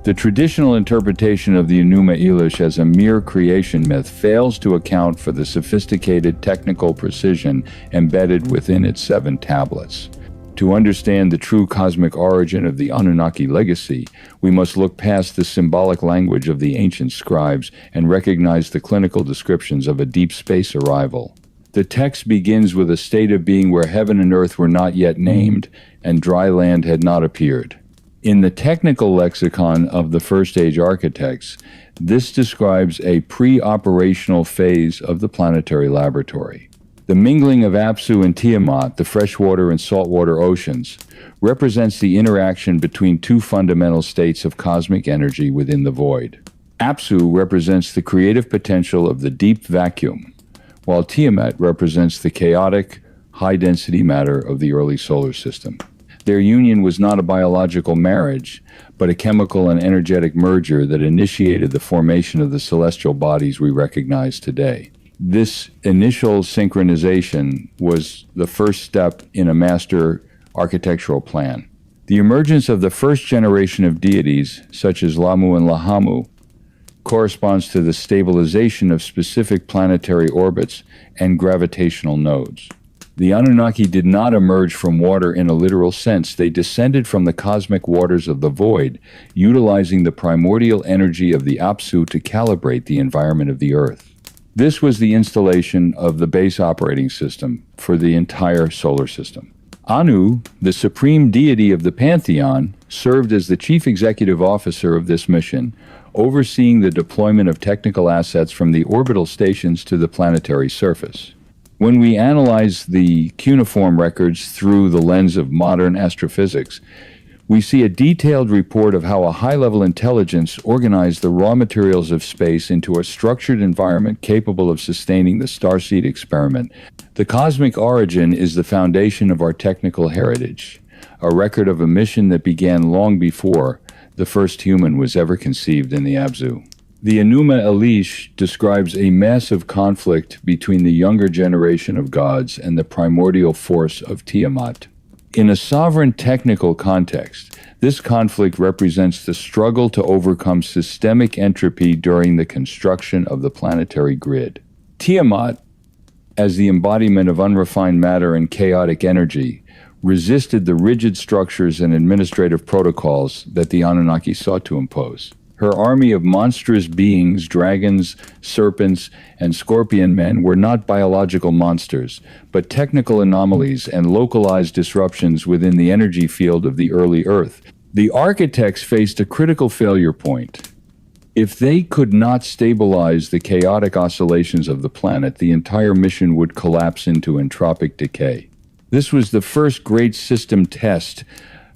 The traditional interpretation of the Enuma Elish as a mere creation myth fails to account for the sophisticated technical precision embedded within its 7 tablets. To understand the true cosmic origin of the Anunnaki legacy, we must look past the symbolic language of the ancient scribes and recognize the clinical descriptions of a deep space arrival. The text begins with a state of being where heaven and earth were not yet named, and dry land had not appeared. In the technical lexicon of the First Age architects, this describes a pre-operational phase of the planetary laboratory. The mingling of Apsu and Tiamat, the freshwater and saltwater oceans, represents the interaction between 2 fundamental states of cosmic energy within the void. Apsu represents the creative potential of the deep vacuum, while Tiamat represents the chaotic, high-density matter of the early solar system. Their union was not a biological marriage, but a chemical and energetic merger that initiated the formation of the celestial bodies we recognize today. This initial synchronization was the first step in a master architectural plan. The emergence of the first generation of deities, such as Lamu and Lahamu, corresponds to the stabilization of specific planetary orbits and gravitational nodes. The Anunnaki did not emerge from water in a literal sense. They descended from the cosmic waters of the void, utilizing the primordial energy of the Apsu to calibrate the environment of the Earth. This was the installation of the base operating system for the entire solar system. Anu, the supreme deity of the pantheon, served as the chief executive officer of this mission, overseeing the deployment of technical assets from the orbital stations to the planetary surface. When we analyze the cuneiform records through the lens of modern astrophysics, we see a detailed report of how a high-level intelligence organized the raw materials of space into a structured environment capable of sustaining the starseed experiment. The cosmic origin is the foundation of our technical heritage, a record of a mission that began long before the first human was ever conceived in the Abzu. The Enuma Elish describes a massive conflict between the younger generation of gods and the primordial force of Tiamat. In a sovereign technical context, this conflict represents the struggle to overcome systemic entropy during the construction of the planetary grid. Tiamat, as the embodiment of unrefined matter and chaotic energy, resisted the rigid structures and administrative protocols that the Anunnaki sought to impose. Her army of monstrous beings, dragons, serpents, and scorpion men were not biological monsters, but technical anomalies and localized disruptions within the energy field of the early Earth. The architects faced a critical failure point. If they could not stabilize the chaotic oscillations of the planet, the entire mission would collapse into entropic decay. This was the first great system test,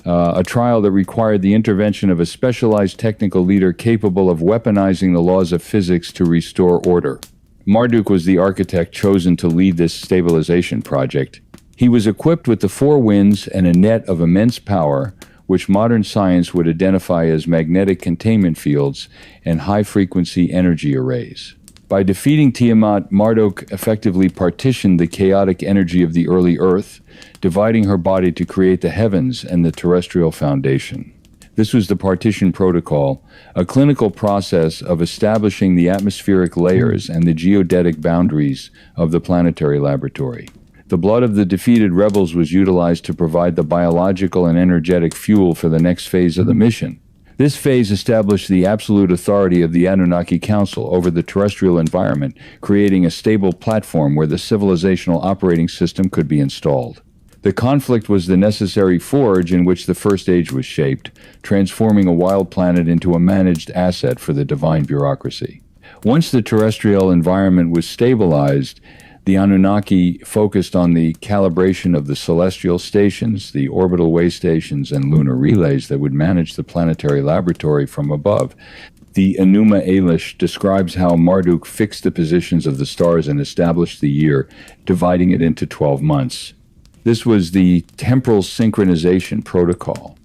a trial that required the intervention of a specialized technical leader capable of weaponizing the laws of physics to restore order. Marduk was the architect chosen to lead this stabilization project. He was equipped with the 4 winds and a net of immense power, which modern science would identify as magnetic containment fields and high-frequency energy arrays. By defeating Tiamat, Marduk effectively partitioned the chaotic energy of the early Earth, dividing her body to create the heavens and the terrestrial foundation. This was the partition protocol, a clinical process of establishing the atmospheric layers and the geodetic boundaries of the planetary laboratory. The blood of the defeated rebels was utilized to provide the biological and energetic fuel for the next phase of the mission. This phase established the absolute authority of the Anunnaki Council over the terrestrial environment, creating a stable platform where the civilizational operating system could be installed. The conflict was the necessary forge in which the First Age was shaped, transforming a wild planet into a managed asset for the divine bureaucracy. Once the terrestrial environment was stabilized, the Anunnaki focused on the calibration of the celestial stations, the orbital way stations, and lunar relays that would manage the planetary laboratory from above. The Enuma Elish describes how Marduk fixed the positions of the stars and established the year, dividing it into 12 months. This was the temporal synchronization protocol,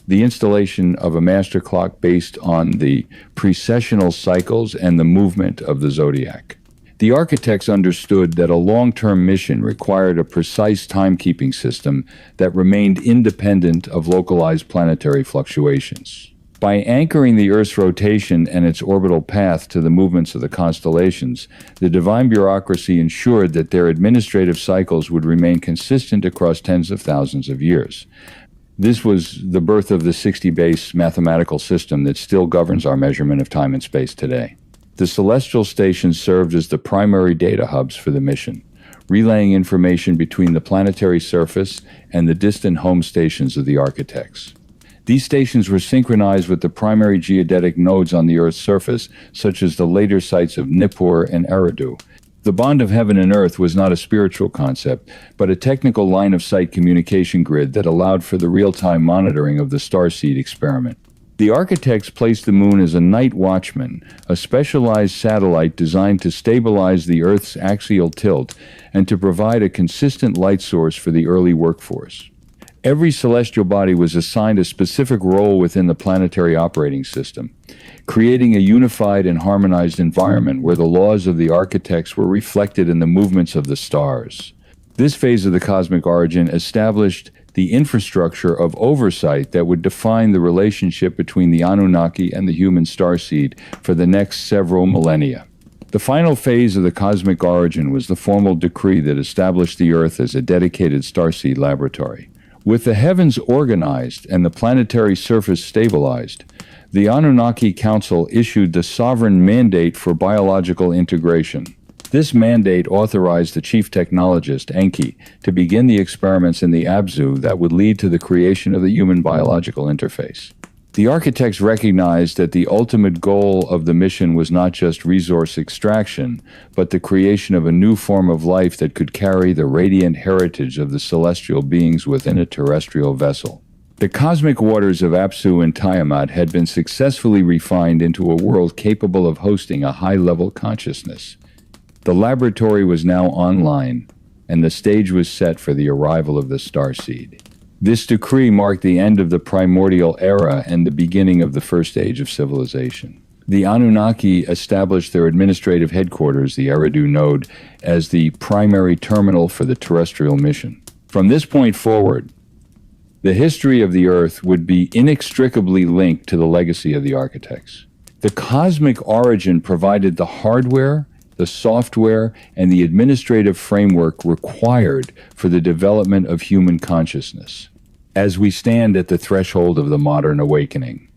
the installation of a master clock based on the precessional cycles and the movement of the zodiac. The architects understood that a long-term mission required a precise timekeeping system that remained independent of localized planetary fluctuations. By anchoring the Earth's rotation and its orbital path to the movements of the constellations, the divine bureaucracy ensured that their administrative cycles would remain consistent across tens of thousands of years. This was the birth of the 60-base mathematical system that still governs our measurement of time and space today. The celestial stations served as the primary data hubs for the mission, relaying information between the planetary surface and the distant home stations of the architects. These stations were synchronized with the primary geodetic nodes on the Earth's surface, such as the later sites of Nippur and Eridu. The bond of heaven and earth was not a spiritual concept, but a technical line-of-sight communication grid that allowed for the real-time monitoring of the starseed experiment. The architects placed the moon as a night watchman, a specialized satellite designed to stabilize the Earth's axial tilt and to provide a consistent light source for the early workforce. Every celestial body was assigned a specific role within the planetary operating system, creating a unified and harmonized environment where the laws of the architects were reflected in the movements of the stars. This phase of the cosmic origin established the infrastructure of oversight that would define the relationship between the Anunnaki and the human starseed for the next several millennia. The final phase of the cosmic origin was the formal decree that established the Earth as a dedicated starseed laboratory. With the heavens organized and the planetary surface stabilized, the Anunnaki Council issued the sovereign mandate for biological integration. This mandate authorized the chief technologist, Enki, to begin the experiments in the Abzu that would lead to the creation of the human biological interface. The architects recognized that the ultimate goal of the mission was not just resource extraction, but the creation of a new form of life that could carry the radiant heritage of the celestial beings within a terrestrial vessel. The cosmic waters of Apsu and Tiamat had been successfully refined into a world capable of hosting a high-level consciousness. The laboratory was now online, and the stage was set for the arrival of the starseed. This decree marked the end of the primordial era and the beginning of the first age of civilization. The Anunnaki established their administrative headquarters, the Eridu node, as the primary terminal for the terrestrial mission. From this point forward, the history of the Earth would be inextricably linked to the legacy of the architects. The cosmic origin provided the hardware, the software, and the administrative framework required for the development of human consciousness. As we stand at the threshold of the modern awakening,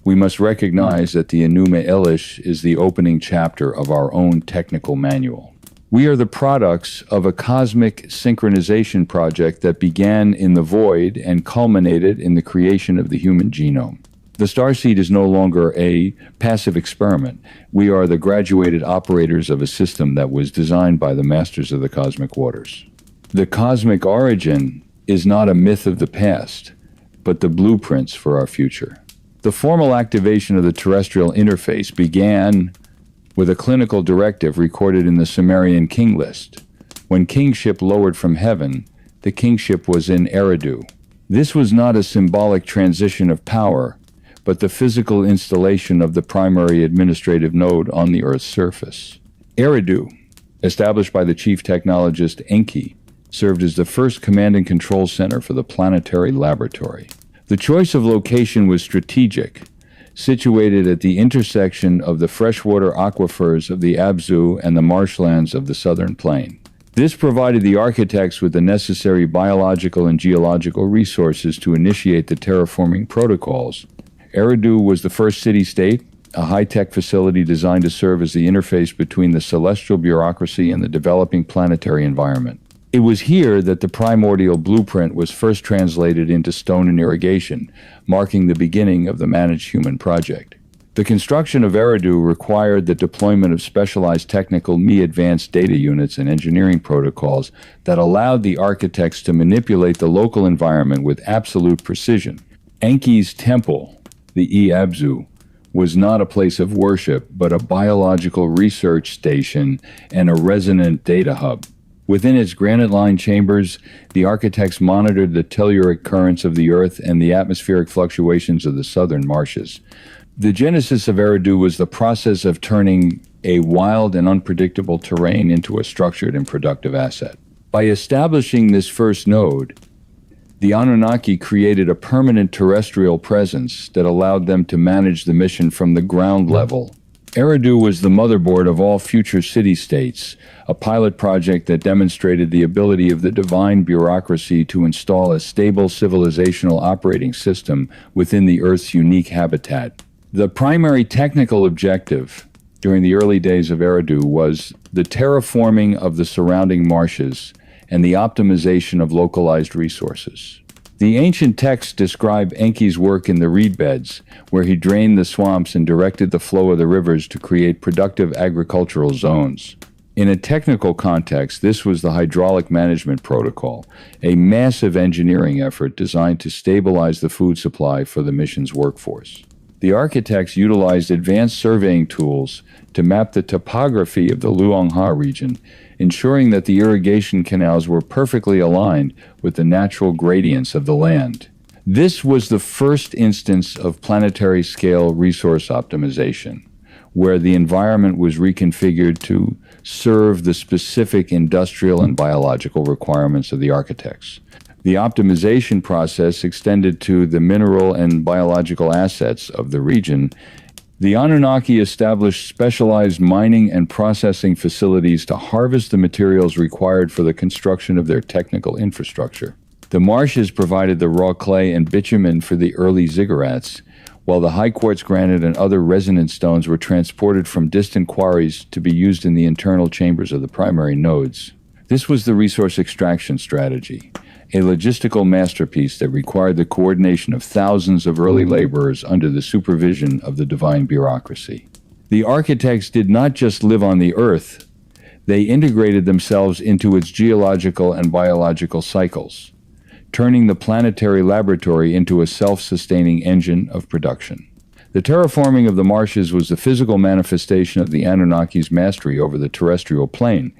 we must recognize that the Enuma Elish is the opening chapter of our own technical manual. We are the products of a cosmic synchronization project that began in the void and culminated in the creation of the human genome. The starseed is no longer a passive experiment. We are the graduated operators of a system that was designed by the masters of the cosmic waters. The cosmic origin is not a myth of the past, but the blueprints for our future. The formal activation of the terrestrial interface began with a clinical directive recorded in the Sumerian king list. When kingship lowered from heaven, the kingship was in Eridu. This was not a symbolic transition of power, but the physical installation of the primary administrative node on the Earth's surface. Eridu, established by the chief technologist Enki, served as the first command and control center for the planetary laboratory. The choice of location was strategic, situated at the intersection of the freshwater aquifers of the Abzu and the marshlands of the southern plain. This provided the architects with the necessary biological and geological resources to initiate the terraforming protocols. Eridu was the first city-state, a high-tech facility designed to serve as the interface between the celestial bureaucracy and the developing planetary environment. It was here that the primordial blueprint was first translated into stone and irrigation, marking the beginning of the Managed Human Project. The construction of Eridu required the deployment of specialized technical advanced data units and engineering protocols that allowed the architects to manipulate the local environment with absolute precision. Enki's temple, the Abzu, was not a place of worship, but a biological research station and a resonant data hub. Within its granite-lined chambers, the architects monitored the telluric currents of the Earth and the atmospheric fluctuations of the southern marshes. The genesis of Eridu was the process of turning a wild and unpredictable terrain into a structured and productive asset. By establishing this first node, The Anunnaki created a permanent terrestrial presence that allowed them to manage the mission from the ground level. Eridu was the motherboard of all future city-states, a pilot project that demonstrated the ability of the divine bureaucracy to install a stable civilizational operating system within the Earth's unique habitat. The primary technical objective during the early days of Eridu was the terraforming of the surrounding marshes and the optimization of localized resources. The ancient texts describe Enki's work in the reed beds, where he drained the swamps and directed the flow of the rivers to create productive agricultural zones. In a technical context, this was the Hydraulic Management Protocol, a massive engineering effort designed to stabilize the food supply for the mission's workforce. The architects utilized advanced surveying tools to map the topography of the Luangha region, ensuring that the irrigation canals were perfectly aligned with the natural gradients of the land. This was the first instance of planetary-scale resource optimization, where the environment was reconfigured to serve the specific industrial and biological requirements of the architects. The optimization process extended to the mineral and biological assets of the region. The Anunnaki established specialized mining and processing facilities to harvest the materials required for the construction of their technical infrastructure. The marshes provided the raw clay and bitumen for the early ziggurats, while the high quartz granite and other resonant stones were transported from distant quarries to be used in the internal chambers of the primary nodes. This was the resource extraction strategy, a logistical masterpiece that required the coordination of thousands of early laborers under the supervision of the divine bureaucracy. The architects did not just live on the Earth, they integrated themselves into its geological and biological cycles, turning the planetary laboratory into a self-sustaining engine of production. The terraforming of the marshes was the physical manifestation of the Anunnaki's mastery over the terrestrial plane,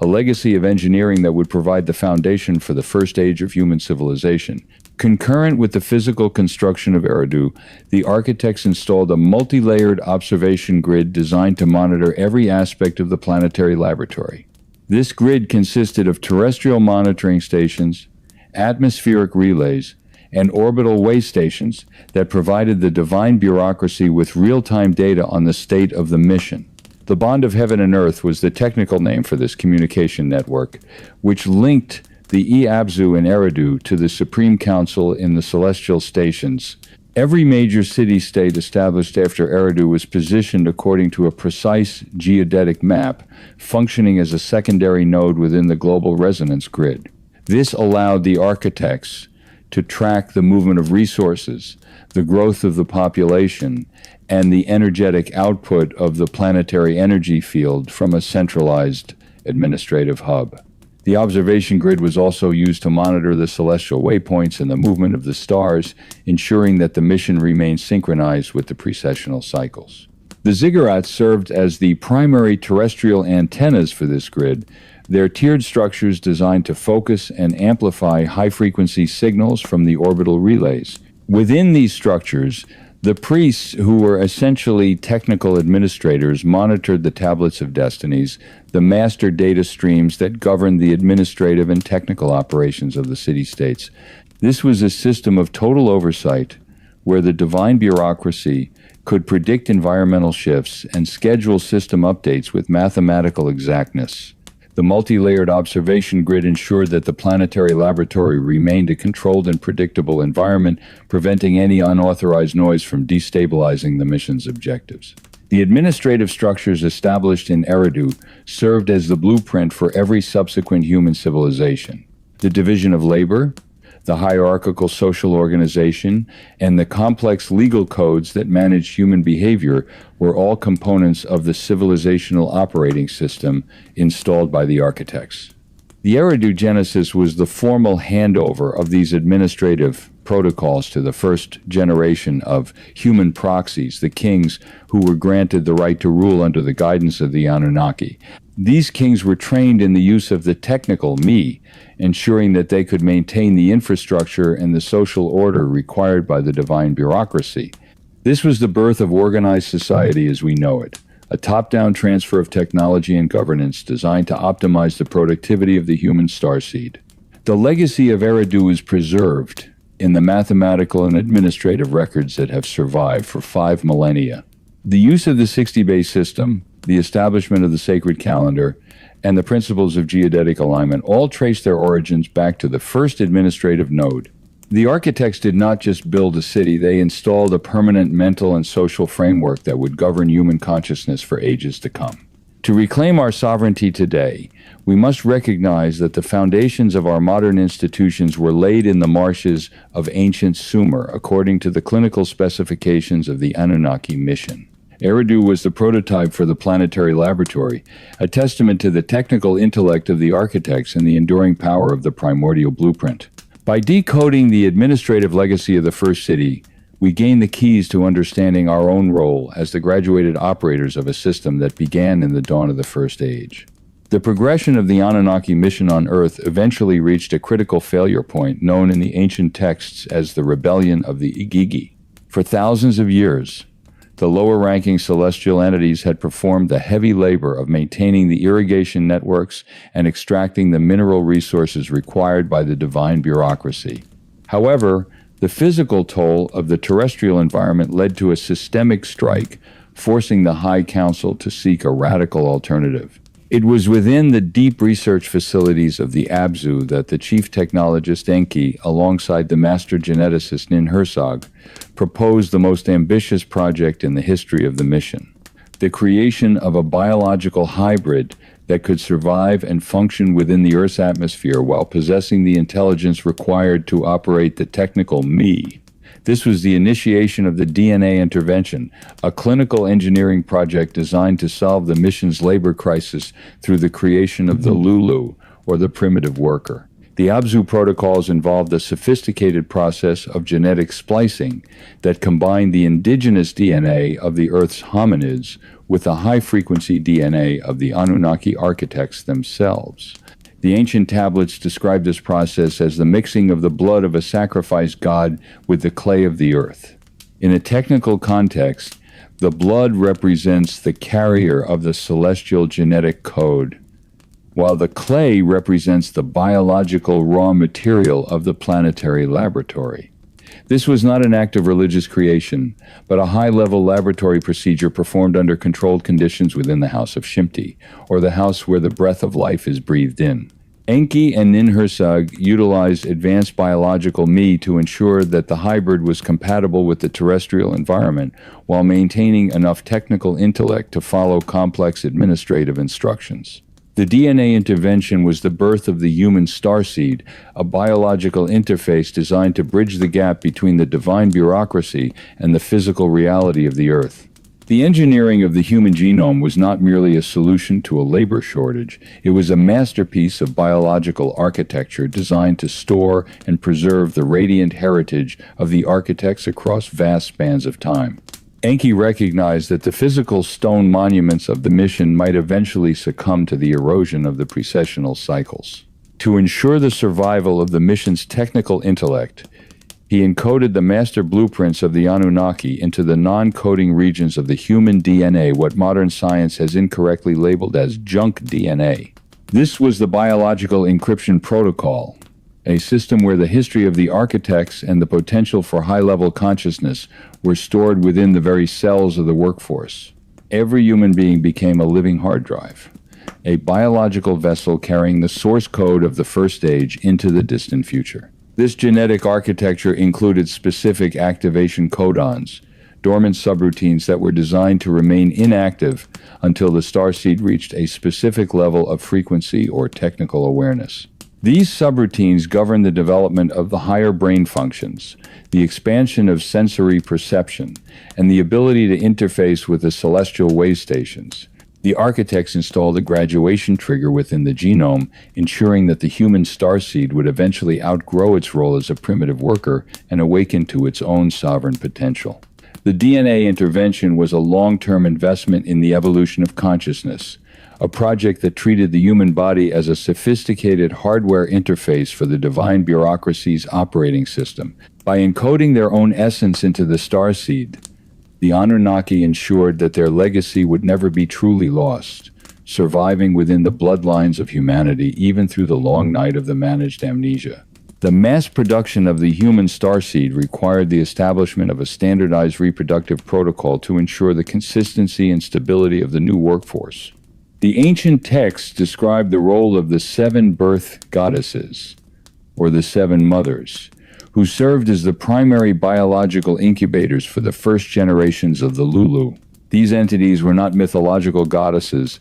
a legacy of engineering that would provide the foundation for the first age of human civilization. Concurrent with the physical construction of Eridu, the architects installed a multi-layered observation grid designed to monitor every aspect of the planetary laboratory. This grid consisted of terrestrial monitoring stations, atmospheric relays, and orbital way stations that provided the divine bureaucracy with real-time data on the state of the mission. The Bond of Heaven and Earth was the technical name for this communication network, which linked the Iabzu and Eridu to the Supreme Council in the celestial stations. Every major city-state established after Eridu was positioned according to a precise geodetic map, functioning as a secondary node within the global resonance grid. This allowed the architects to track the movement of resources, the growth of the population, and the energetic output of the planetary energy field from a centralized administrative hub. The observation grid was also used to monitor the celestial waypoints and the movement of the stars, ensuring that the mission remained synchronized with the precessional cycles. The ziggurats served as the primary terrestrial antennas for this grid, their tiered structures designed to focus and amplify high-frequency signals from the orbital relays. Within these structures, the priests, who were essentially technical administrators, monitored the tablets of destinies, the master data streams that governed the administrative and technical operations of the city-states. This was a system of total oversight where the divine bureaucracy could predict environmental shifts and schedule system updates with mathematical exactness. The multi-layered observation grid ensured that the planetary laboratory remained a controlled and predictable environment, preventing any unauthorized noise from destabilizing the mission's objectives. The administrative structures established in Eridu served as the blueprint for every subsequent human civilization. The division of labor, the hierarchical social organization, and the complex legal codes that managed human behavior were all components of the civilizational operating system installed by the architects. The Eridu Genesis was the formal handover of these administrative protocols to the first generation of human proxies, the kings who were granted the right to rule under the guidance of the Anunnaki. These kings were trained in the use of the technical me, ensuring that they could maintain the infrastructure and the social order required by the divine bureaucracy. This was the birth of organized society as we know it, a top-down transfer of technology and governance designed to optimize the productivity of the human starseed. The legacy of Eridu is preserved in the mathematical and administrative records that have survived for 5 millennia. The use of the 60-bay system, the establishment of the sacred calendar, and the principles of geodetic alignment all trace their origins back to the first administrative node. The architects did not just build a city, they installed a permanent mental and social framework that would govern human consciousness for ages to come. To reclaim our sovereignty today, we must recognize that the foundations of our modern institutions were laid in the marshes of ancient Sumer, according to the clinical specifications of the Anunnaki mission. Eridu was the prototype for the planetary laboratory, a testament to the technical intellect of the architects and the enduring power of the primordial blueprint. By decoding the administrative legacy of the first city, we gain the keys to understanding our own role as the graduated operators of a system that began in the dawn of the First Age. The progression of the Anunnaki mission on Earth eventually reached a critical failure point known in the ancient texts as the Rebellion of the Igigi. For thousands of years, the lower-ranking celestial entities had performed the heavy labor of maintaining the irrigation networks and extracting the mineral resources required by the divine bureaucracy. However, the physical toll of the terrestrial environment led to a systemic strike, forcing the High Council to seek a radical alternative. It was within the deep research facilities of the Abzu that the chief technologist Enki, alongside the master geneticist Ninhursag, proposed the most ambitious project in the history of the mission: the creation of a biological hybrid that could survive and function within the Earth's atmosphere while possessing the intelligence required to operate the technical me. This was the initiation of the DNA intervention, a clinical engineering project designed to solve the mission's labor crisis through the creation of the Lulu, or the primitive worker. The Abzu protocols involved a sophisticated process of genetic splicing that combined the indigenous DNA of the Earth's hominids with the high-frequency DNA of the Anunnaki architects themselves. The ancient tablets describe this process as the mixing of the blood of a sacrificed god with the clay of the earth. In a technical context, the blood represents the carrier of the celestial genetic code, while the clay represents the biological raw material of the planetary laboratory. This was not an act of religious creation, but a high-level laboratory procedure performed under controlled conditions within the House of Shimti, or the house where the breath of life is breathed in. Enki and Ninhursag utilized advanced biological me to ensure that the hybrid was compatible with the terrestrial environment while maintaining enough technical intellect to follow complex administrative instructions. The DNA intervention was the birth of the human starseed, a biological interface designed to bridge the gap between the divine bureaucracy and the physical reality of the Earth. The engineering of the human genome was not merely a solution to a labor shortage, it was a masterpiece of biological architecture designed to store and preserve the radiant heritage of the architects across vast spans of time. Enki recognized that the physical stone monuments of the mission might eventually succumb to the erosion of the precessional cycles. To ensure the survival of the mission's technical intellect, he encoded the master blueprints of the Anunnaki into the non-coding regions of the human DNA, what modern science has incorrectly labeled as junk DNA. This was the biological encryption protocol, a system where the history of the architects and the potential for high-level consciousness were stored within the very cells of the workforce. Every human being became a living hard drive, a biological vessel carrying the source code of the first age into the distant future. This genetic architecture included specific activation codons, dormant subroutines that were designed to remain inactive until the starseed reached a specific level of frequency or technical awareness. These subroutines govern the development of the higher brain functions, the expansion of sensory perception, and the ability to interface with the celestial way stations. The architects installed a graduation trigger within the genome, ensuring that the human starseed would eventually outgrow its role as a primitive worker and awaken to its own sovereign potential. The DNA intervention was a long-term investment in the evolution of consciousness, a project that treated the human body as a sophisticated hardware interface for the divine bureaucracy's operating system. By encoding their own essence into the starseed, the Anunnaki ensured that their legacy would never be truly lost, surviving within the bloodlines of humanity even through the long night of the managed amnesia. The mass production of the human starseed required the establishment of a standardized reproductive protocol to ensure the consistency and stability of the new workforce. The ancient texts describe the role of the 7 birth goddesses, or the 7 mothers, who served as the primary biological incubators for the first generations of the Lulu. These entities were not mythological goddesses,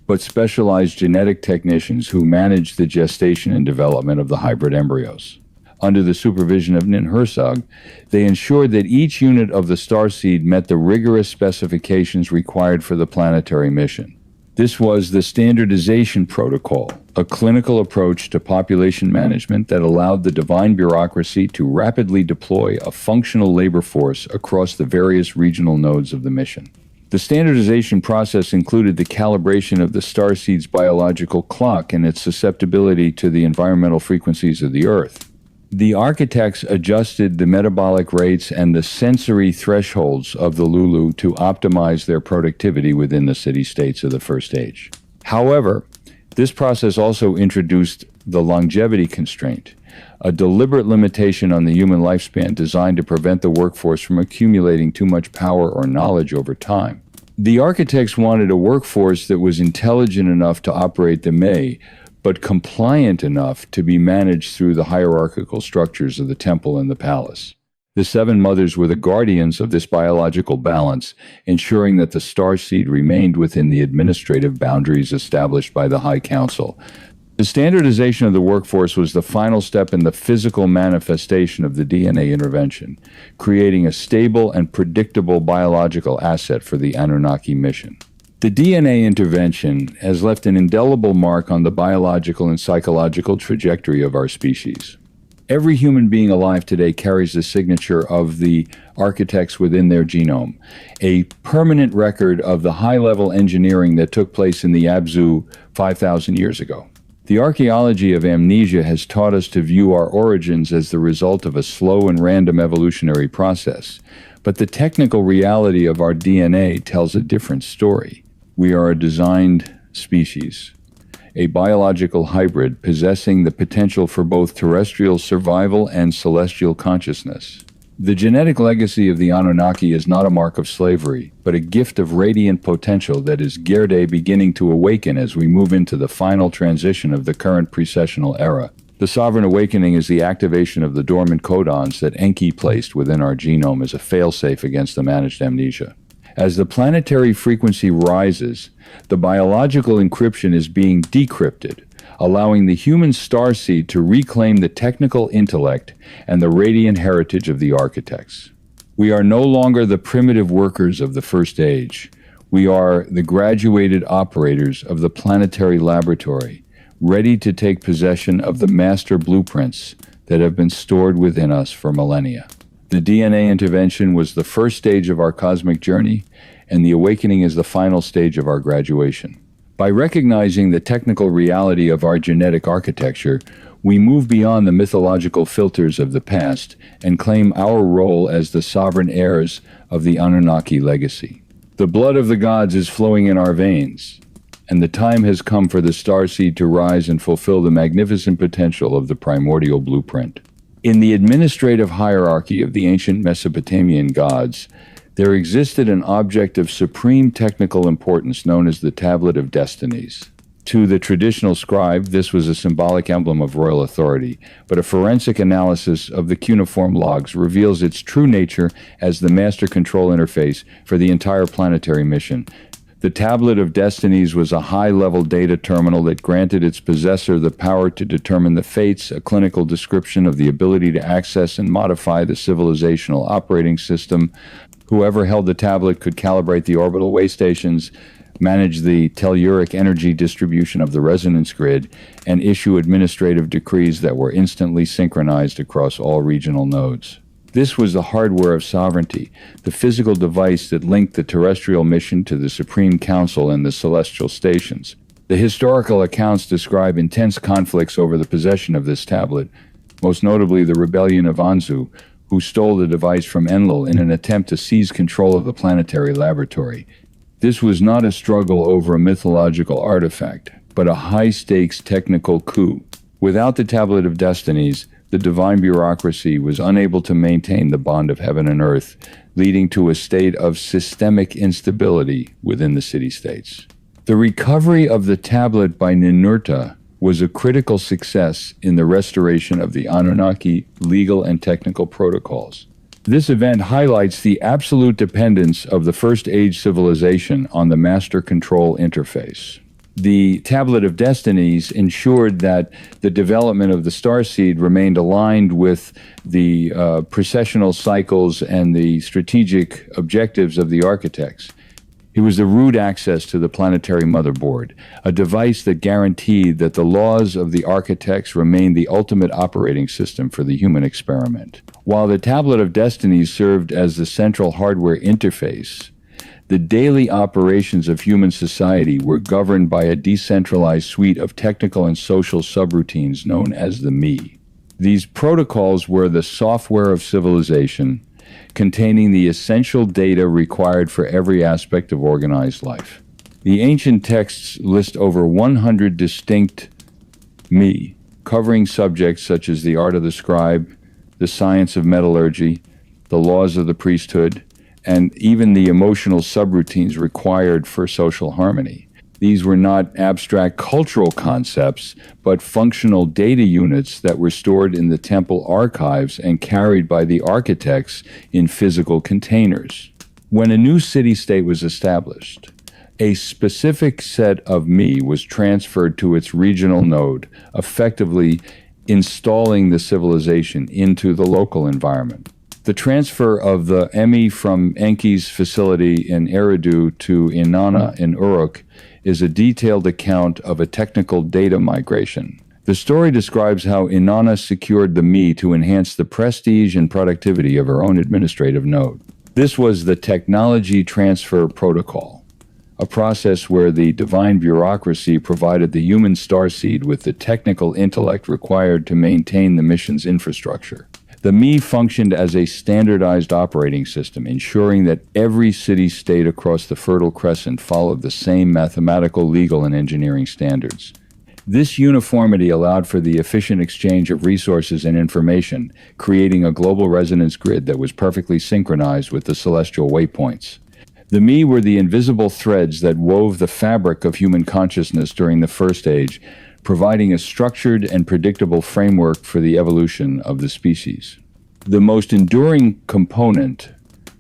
but specialized genetic technicians who managed the gestation and development of the hybrid embryos. Under the supervision of Ninhursag, they ensured that each unit of the starseed met the rigorous specifications required for the planetary mission. This was the Standardization Protocol, a clinical approach to population management that allowed the divine bureaucracy to rapidly deploy a functional labor force across the various regional nodes of the mission. The standardization process included the calibration of the starseed's biological clock and its susceptibility to the environmental frequencies of the Earth. The architects adjusted the metabolic rates and the sensory thresholds of the Lulu to optimize their productivity within the city-states of the first age. However, this process also introduced the longevity constraint, a deliberate limitation on the human lifespan designed to prevent the workforce from accumulating too much power or knowledge over time. The architects wanted a workforce that was intelligent enough to operate the May, but compliant enough to be managed through the hierarchical structures of the temple and the palace. The 7 mothers were the guardians of this biological balance, ensuring that the starseed remained within the administrative boundaries established by the High Council. The standardization of the workforce was the final step in the physical manifestation of the DNA intervention, creating a stable and predictable biological asset for the Anunnaki mission. The DNA intervention has left an indelible mark on the biological and psychological trajectory of our species. Every human being alive today carries the signature of the architects within their genome, a permanent record of the high-level engineering that took place in the Abzu 5,000 years ago. The archaeology of amnesia has taught us to view our origins as the result of a slow and random evolutionary process, but the technical reality of our DNA tells a different story. We are a designed species, a biological hybrid possessing the potential for both terrestrial survival and celestial consciousness. The genetic legacy of the Anunnaki is not a mark of slavery, but a gift of radiant potential that is Gerde beginning to awaken as we move into the final transition of the current precessional era. The sovereign awakening is the activation of the dormant codons that Enki placed within our genome as a failsafe against the managed amnesia. As the planetary frequency rises, the biological encryption is being decrypted, allowing the human starseed to reclaim the technical intellect and the radiant heritage of the architects. We are no longer the primitive workers of the first age. We are the graduated operators of the planetary laboratory, ready to take possession of the master blueprints that have been stored within us for millennia. The DNA intervention was the first stage of our cosmic journey, and the awakening is the final stage of our graduation. By recognizing the technical reality of our genetic architecture, we move beyond the mythological filters of the past and claim our role as the sovereign heirs of the Anunnaki legacy. The blood of the gods is flowing in our veins, and the time has come for the starseed to rise and fulfill the magnificent potential of the primordial blueprint. In the administrative hierarchy of the ancient Mesopotamian gods, there existed an object of supreme technical importance known as the Tablet of Destinies. To the traditional scribe, this was a symbolic emblem of royal authority, but a forensic analysis of the cuneiform logs reveals its true nature as the master control interface for the entire planetary mission. The Tablet of Destinies was a high-level data terminal that granted its possessor the power to determine the fates, a clinical description of the ability to access and modify the civilizational operating system. Whoever held the tablet could calibrate the orbital way stations, manage the telluric energy distribution of the resonance grid, and issue administrative decrees that were instantly synchronized across all regional nodes. This was the hardware of sovereignty, the physical device that linked the terrestrial mission to the Supreme Council and the celestial stations. The historical accounts describe intense conflicts over the possession of this tablet, most notably the rebellion of Anzu, who stole the device from Enlil in an attempt to seize control of the planetary laboratory. This was not a struggle over a mythological artifact, but a high-stakes technical coup. Without the Tablet of Destinies, the divine bureaucracy was unable to maintain the bond of heaven and earth, leading to a state of systemic instability within the city-states. The recovery of the tablet by Ninurta was a critical success in the restoration of the Anunnaki legal and technical protocols. This event highlights the absolute dependence of the First Age civilization on the master control interface. The Tablet of Destinies ensured that the development of the starseed remained aligned with the precessional cycles and the strategic objectives of the architects. It was the root access to the planetary motherboard, a device that guaranteed that the laws of the architects remained the ultimate operating system for the human experiment. While the Tablet of Destinies served as the central hardware interface, the daily operations of human society were governed by a decentralized suite of technical and social subroutines known as the Me. These protocols were the software of civilization, containing the essential data required for every aspect of organized life. The ancient texts list over 100 distinct Me, covering subjects such as the art of the scribe, the science of metallurgy, the laws of the priesthood, and even the emotional subroutines required for social harmony. These were not abstract cultural concepts, but functional data units that were stored in the temple archives and carried by the architects in physical containers. When a new city-state was established, a specific set of Me was transferred to its regional node, effectively installing the civilization into the local environment. The transfer of the Emi from Enki's facility in Eridu to Inanna in Uruk is a detailed account of a technical data migration. The story describes how Inanna secured the Me to enhance the prestige and productivity of her own administrative node. This was the Technology Transfer Protocol, a process where the divine bureaucracy provided the human starseed with the technical intellect required to maintain the mission's infrastructure. The Me functioned as a standardized operating system, ensuring that every city-state across the Fertile Crescent followed the same mathematical, legal, and engineering standards. This uniformity allowed for the efficient exchange of resources and information, creating a global resonance grid that was perfectly synchronized with the celestial waypoints. The Me were the invisible threads that wove the fabric of human consciousness during the First Age, providing a structured and predictable framework for the evolution of the species. The most enduring component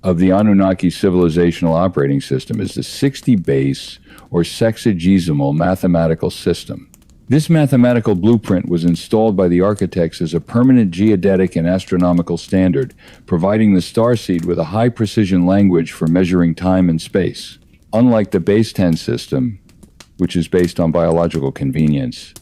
of the Anunnaki civilizational operating system is the 60-base or sexagesimal mathematical system. This mathematical blueprint was installed by the architects as a permanent geodetic and astronomical standard, providing the starseed with a high-precision language for measuring time and space. Unlike the base 10 system, which is based on biological convenience,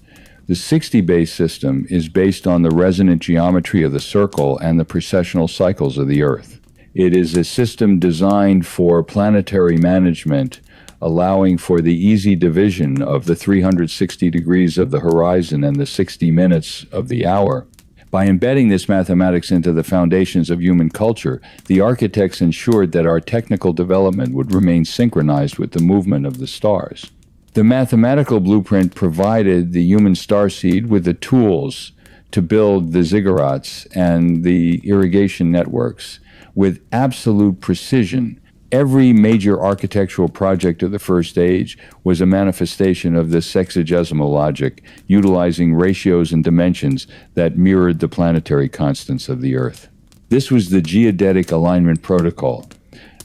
the 60-base system is based on the resonant geometry of the circle and the precessional cycles of the Earth. It is a system designed for planetary management, allowing for the easy division of the 360 degrees of the horizon and the 60 minutes of the hour. By embedding this mathematics into the foundations of human culture, the architects ensured that our technical development would remain synchronized with the movement of the stars. The mathematical blueprint provided the human starseed with the tools to build the ziggurats and the irrigation networks with absolute precision. Every major architectural project of the First Age was a manifestation of this sexagesimal logic, utilizing ratios and dimensions that mirrored the planetary constants of the Earth. This was the Geodetic Alignment Protocol,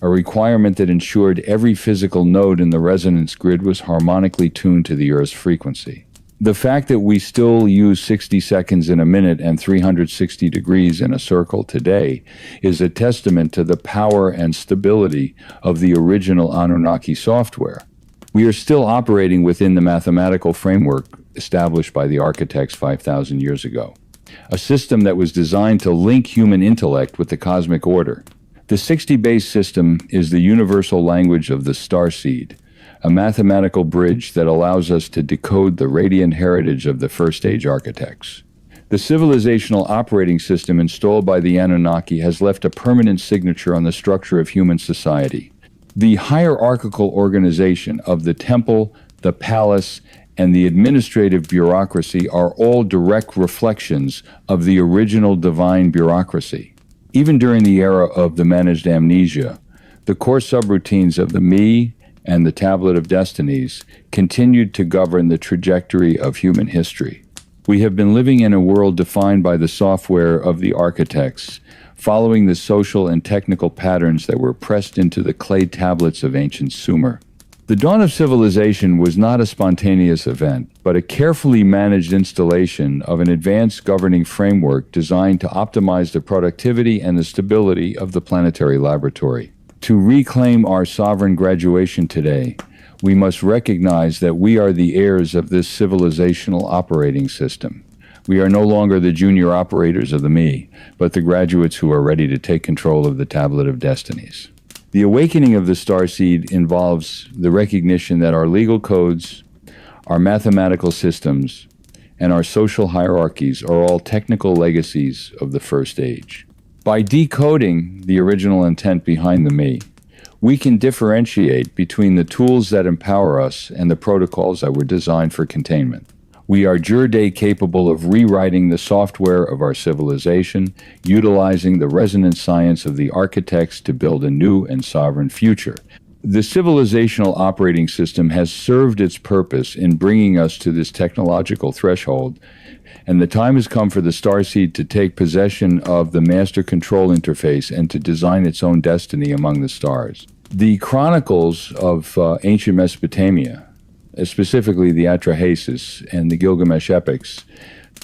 a requirement that ensured every physical node in the resonance grid was harmonically tuned to the Earth's frequency. The fact that we still use 60 seconds in a minute and 360 degrees in a circle today is a testament to the power and stability of the original Anunnaki software. We are still operating within the mathematical framework established by the architects 5,000 years ago, a system that was designed to link human intellect with the cosmic order. The 60-base system is the universal language of the starseed, a mathematical bridge that allows us to decode the radiant heritage of the First Age architects. The civilizational operating system installed by the Anunnaki has left a permanent signature on the structure of human society. The hierarchical organization of the temple, the palace, and the administrative bureaucracy are all direct reflections of the original divine bureaucracy. Even during the era of the managed amnesia, the core subroutines of the Me and the Tablet of Destinies continued to govern the trajectory of human history. We have been living in a world defined by the software of the architects, following the social and technical patterns that were pressed into the clay tablets of ancient Sumer. The dawn of civilization was not a spontaneous event, but a carefully managed installation of an advanced governing framework designed to optimize the productivity and the stability of the planetary laboratory. To reclaim our sovereign graduation today, we must recognize that we are the heirs of this civilizational operating system. We are no longer the junior operators of the Me, but the graduates who are ready to take control of the Tablet of Destinies. The awakening of the starseed involves the recognition that our legal codes, our mathematical systems, and our social hierarchies are all technical legacies of the First Age. By decoding the original intent behind the Me, we can differentiate between the tools that empower us and the protocols that were designed for containment. We are jure capable of rewriting the software of our civilization, utilizing the resonant science of the architects to build a new and sovereign future. The civilizational operating system has served its purpose in bringing us to this technological threshold, and the time has come for the starseed to take possession of the master control interface and to design its own destiny among the stars. The chronicles of ancient Mesopotamia, specifically the Atrahasis and the Gilgamesh epics,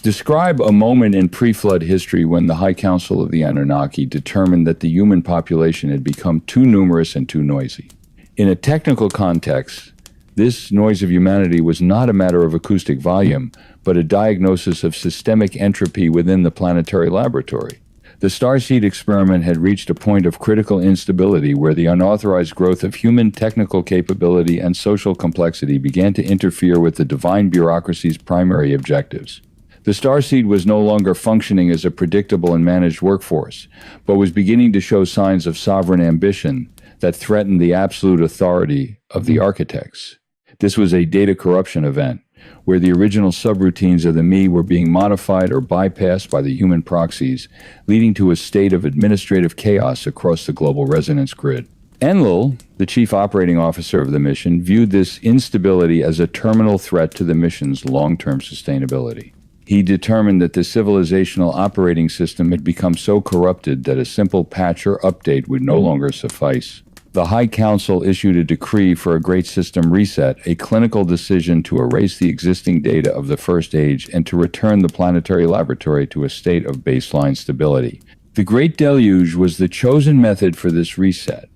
describe a moment in pre-flood history when the High Council of the Anunnaki determined that the human population had become too numerous and too noisy. In a technical context, this noise of humanity was not a matter of acoustic volume, but a diagnosis of systemic entropy within the planetary laboratory. The starseed experiment had reached a point of critical instability where the unauthorized growth of human technical capability and social complexity began to interfere with the divine bureaucracy's primary objectives. The starseed was no longer functioning as a predictable and managed workforce, but was beginning to show signs of sovereign ambition that threatened the absolute authority of the architects. This was a data corruption event, where the original subroutines of the Me were being modified or bypassed by the human proxies, leading to a state of administrative chaos across the global resonance grid. Enlil, the chief operating officer of the mission, viewed this instability as a terminal threat to the mission's long-term sustainability. He determined that the civilizational operating system had become so corrupted that a simple patch or update would no longer suffice. The High Council issued a decree for a Great System Reset, a clinical decision to erase the existing data of the First Age and to return the planetary laboratory to a state of baseline stability. The Great Deluge was the chosen method for this reset,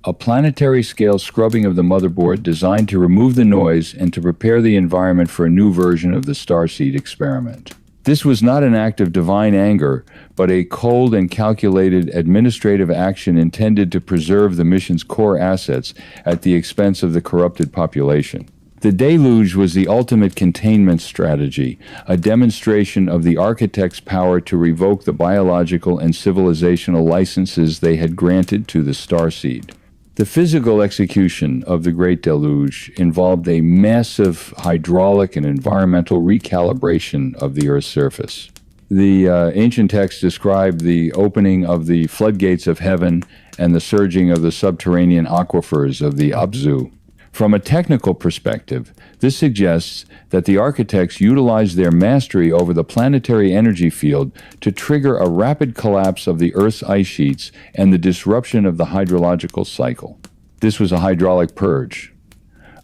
a planetary-scale scrubbing of the motherboard designed to remove the noise and to prepare the environment for a new version of the starseed experiment. This was not an act of divine anger, but a cold and calculated administrative action intended to preserve the mission's core assets at the expense of the corrupted population. The deluge was the ultimate containment strategy, a demonstration of the architects' power to revoke the biological and civilizational licenses they had granted to the starseed. The physical execution of the Great Deluge involved a massive hydraulic and environmental recalibration of the Earth's surface. The ancient texts describe the opening of the floodgates of heaven and the surging of the subterranean aquifers of the Abzu. From a technical perspective, this suggests that the architects utilized their mastery over the planetary energy field to trigger a rapid collapse of the Earth's ice sheets and the disruption of the hydrological cycle. This was a hydraulic purge,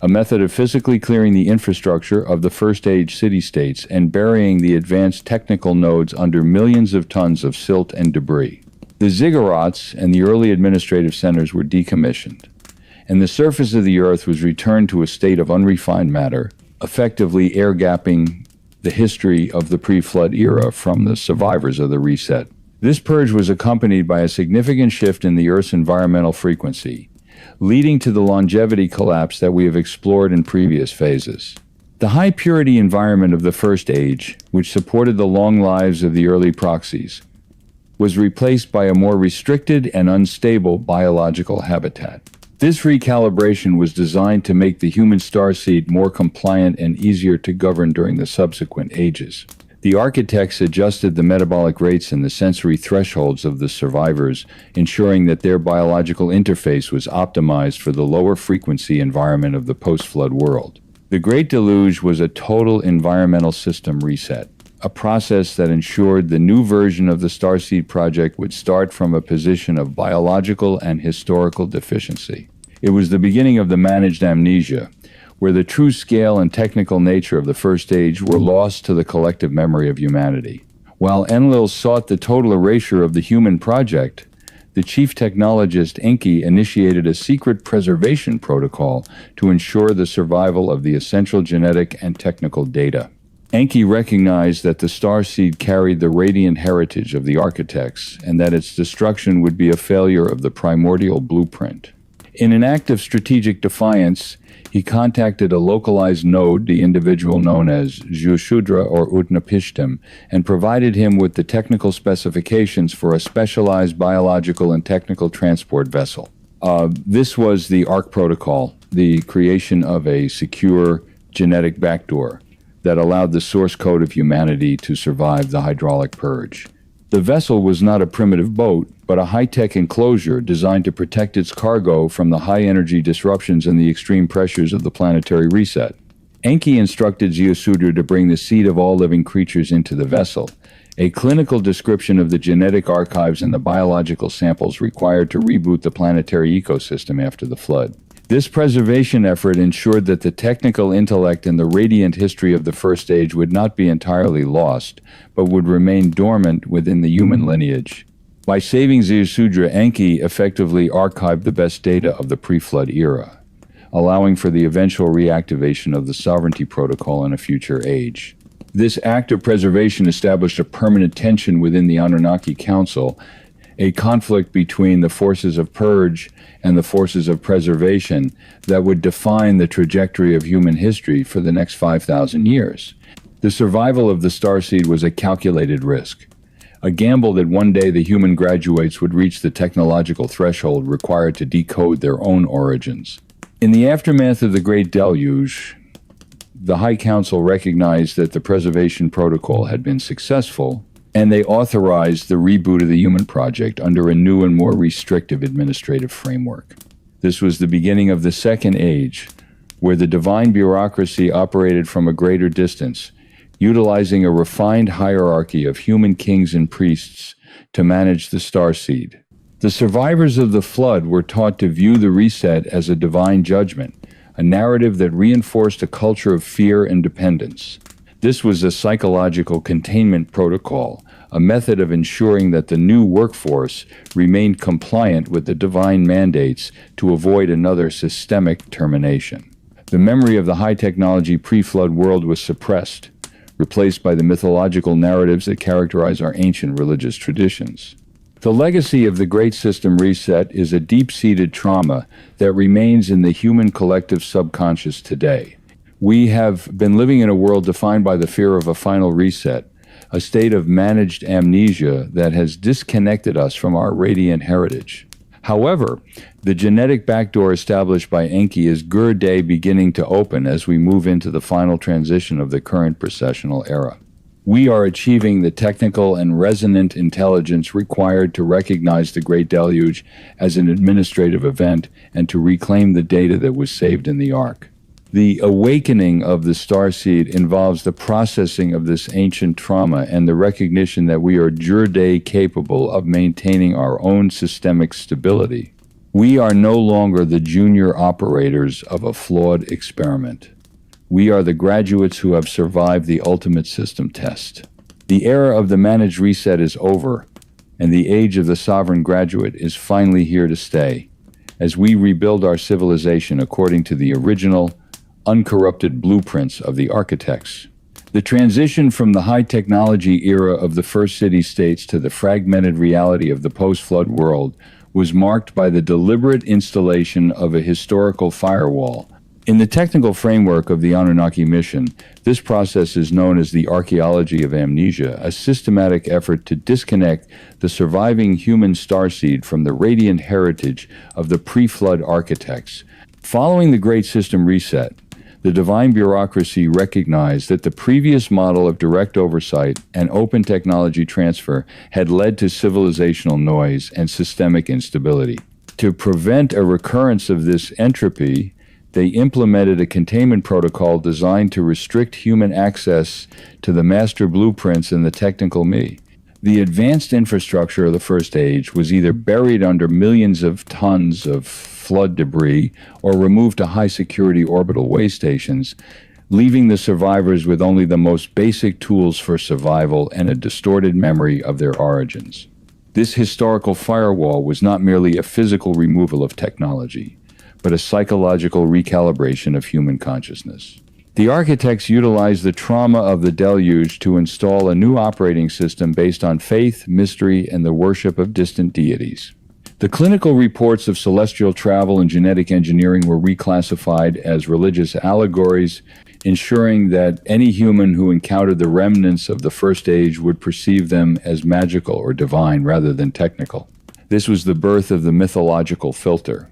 a method of physically clearing the infrastructure of the first-age city-states and burying the advanced technical nodes under millions of tons of silt and debris. The ziggurats and the early administrative centers were decommissioned, and the surface of the Earth was returned to a state of unrefined matter, effectively air-gapping the history of the pre-flood era from the survivors of the reset. This purge was accompanied by a significant shift in the Earth's environmental frequency, leading to the longevity collapse that we have explored in previous phases. The high-purity environment of the First Age, which supported the long lives of the early proxies, was replaced by a more restricted and unstable biological habitat. This recalibration was designed to make the human starseed more compliant and easier to govern during the subsequent ages. The architects adjusted the metabolic rates and the sensory thresholds of the survivors, ensuring that their biological interface was optimized for the lower frequency environment of the post-flood world. The Great Deluge was a total environmental system reset, a process that ensured the new version of the Starseed Project would start from a position of biological and historical deficiency. It was the beginning of the managed amnesia, where the true scale and technical nature of the first age were lost to the collective memory of humanity. While Enlil sought the total erasure of the human project, the chief technologist Enki initiated a secret preservation protocol to ensure the survival of the essential genetic and technical data. Enki recognized that the starseed carried the radiant heritage of the architects and that its destruction would be a failure of the primordial blueprint. In an act of strategic defiance, he contacted a localized node, the individual known as Ziusudra or Utnapishtim, and provided him with the technical specifications for a specialized biological and technical transport vessel. This was the ARC protocol, the creation of a secure genetic backdoor that allowed the source code of humanity to survive the hydraulic purge. The vessel was not a primitive boat, but a high-tech enclosure designed to protect its cargo from the high-energy disruptions and the extreme pressures of the planetary reset. Enki instructed Ziusudra to bring the seed of all living creatures into the vessel, a clinical description of the genetic archives and the biological samples required to reboot the planetary ecosystem after the flood. This preservation effort ensured that the technical intellect and the radiant history of the first age would not be entirely lost, but would remain dormant within the human lineage. By saving Ziusudra, Enki effectively archived the best data of the pre-flood era, allowing for the eventual reactivation of the sovereignty protocol in a future age. This act of preservation established a permanent tension within the Anunnaki Council, a conflict between the forces of purge and the forces of preservation that would define the trajectory of human history for the next 5,000 years. The survival of the starseed was a calculated risk, a gamble that one day the human graduates would reach the technological threshold required to decode their own origins. In the aftermath of the Great Deluge, the High Council recognized that the preservation protocol had been successful, and they authorized the reboot of the human project under a new and more restrictive administrative framework. This was the beginning of the Second Age, where the divine bureaucracy operated from a greater distance, utilizing a refined hierarchy of human kings and priests to manage the starseed. The survivors of the flood were taught to view the reset as a divine judgment, a narrative that reinforced a culture of fear and dependence. This was a psychological containment protocol, a method of ensuring that the new workforce remained compliant with the divine mandates to avoid another systemic termination. The memory of the high-technology pre-flood world was suppressed, replaced by the mythological narratives that characterize our ancient religious traditions. The legacy of the Great System Reset is a deep-seated trauma that remains in the human collective subconscious today. We have been living in a world defined by the fear of a final reset, a state of managed amnesia that has disconnected us from our radiant heritage. However, the genetic backdoor established by Enki is Day beginning to open as we move into the final transition of the current processional era. We are achieving the technical and resonant intelligence required to recognize the Great Deluge as an administrative event and to reclaim the data that was saved in the Ark. The awakening of the starseed involves the processing of this ancient trauma and the recognition that we are Day capable of maintaining our own systemic stability. We are no longer the junior operators of a flawed experiment. We are the graduates who have survived the ultimate system test. The era of the managed reset is over, and the age of the sovereign graduate is finally here to stay, as we rebuild our civilization according to the original, uncorrupted blueprints of the architects. The transition from the high-technology era of the first city-states to the fragmented reality of the post-flood world was marked by the deliberate installation of a historical firewall, In the technical framework of the Anunnaki mission, this process is known as the archaeology of amnesia, a systematic effort to disconnect the surviving human starseed from the radiant heritage of the pre-flood architects. Following the Great System Reset, the divine bureaucracy recognized that the previous model of direct oversight and open technology transfer had led to civilizational noise and systemic instability. To prevent a recurrence of this entropy, they implemented a containment protocol designed to restrict human access to the master blueprints in the technical me. The advanced infrastructure of the First Age was either buried under millions of tons of flood debris or removed to high-security orbital way stations, leaving the survivors with only the most basic tools for survival and a distorted memory of their origins. This historical firewall was not merely a physical removal of technology, but a psychological recalibration of human consciousness. The architects utilized the trauma of the deluge to install a new operating system based on faith, mystery, and the worship of distant deities. The clinical reports of celestial travel and genetic engineering were reclassified as religious allegories, ensuring that any human who encountered the remnants of the First Age would perceive them as magical or divine rather than technical. This was the birth of the mythological filter,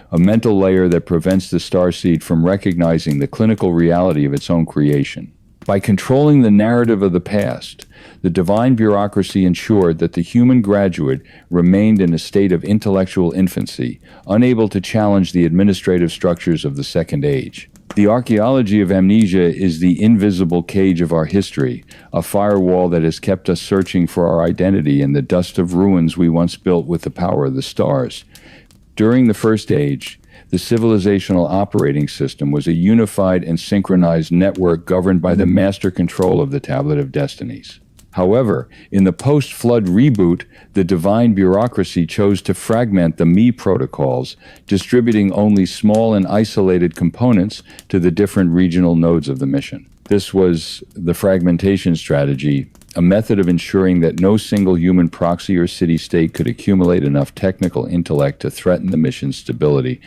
a mental layer that prevents the starseed from recognizing the clinical reality of its own creation. By controlling the narrative of the past, the divine bureaucracy ensured that the human graduate remained in a state of intellectual infancy, unable to challenge the administrative structures of the Second Age. The archaeology of amnesia is the invisible cage of our history, a firewall that has kept us searching for our identity in the dust of ruins we once built with the power of the stars. During the First Age, the civilizational operating system was a unified and synchronized network governed by the master control of the Tablet of Destinies. However, in the post-flood reboot, the divine bureaucracy chose to fragment the me protocols, distributing only small and isolated components to the different regional nodes of the mission. This was the fragmentation strategy, a method of ensuring that no single human proxy or city-state could accumulate enough technical intellect to threaten the mission's stability.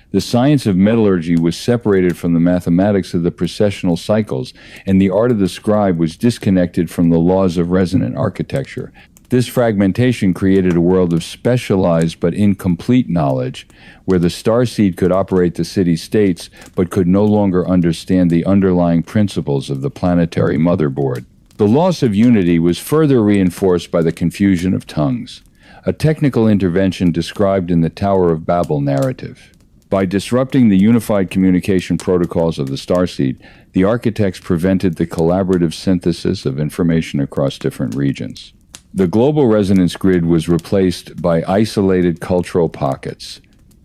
The science of metallurgy was separated from the mathematics of the precessional cycles, and the art of the scribe was disconnected from the laws of resonant architecture. This fragmentation created a world of specialized but incomplete knowledge, where the starseed could operate the city-states but could no longer understand the underlying principles of the planetary motherboard. The loss of unity was further reinforced by the confusion of tongues, a technical intervention described in the Tower of Babel narrative. By disrupting the unified communication protocols of the starseed, the architects prevented the collaborative synthesis of information across different regions. The global resonance grid was replaced by isolated cultural pockets,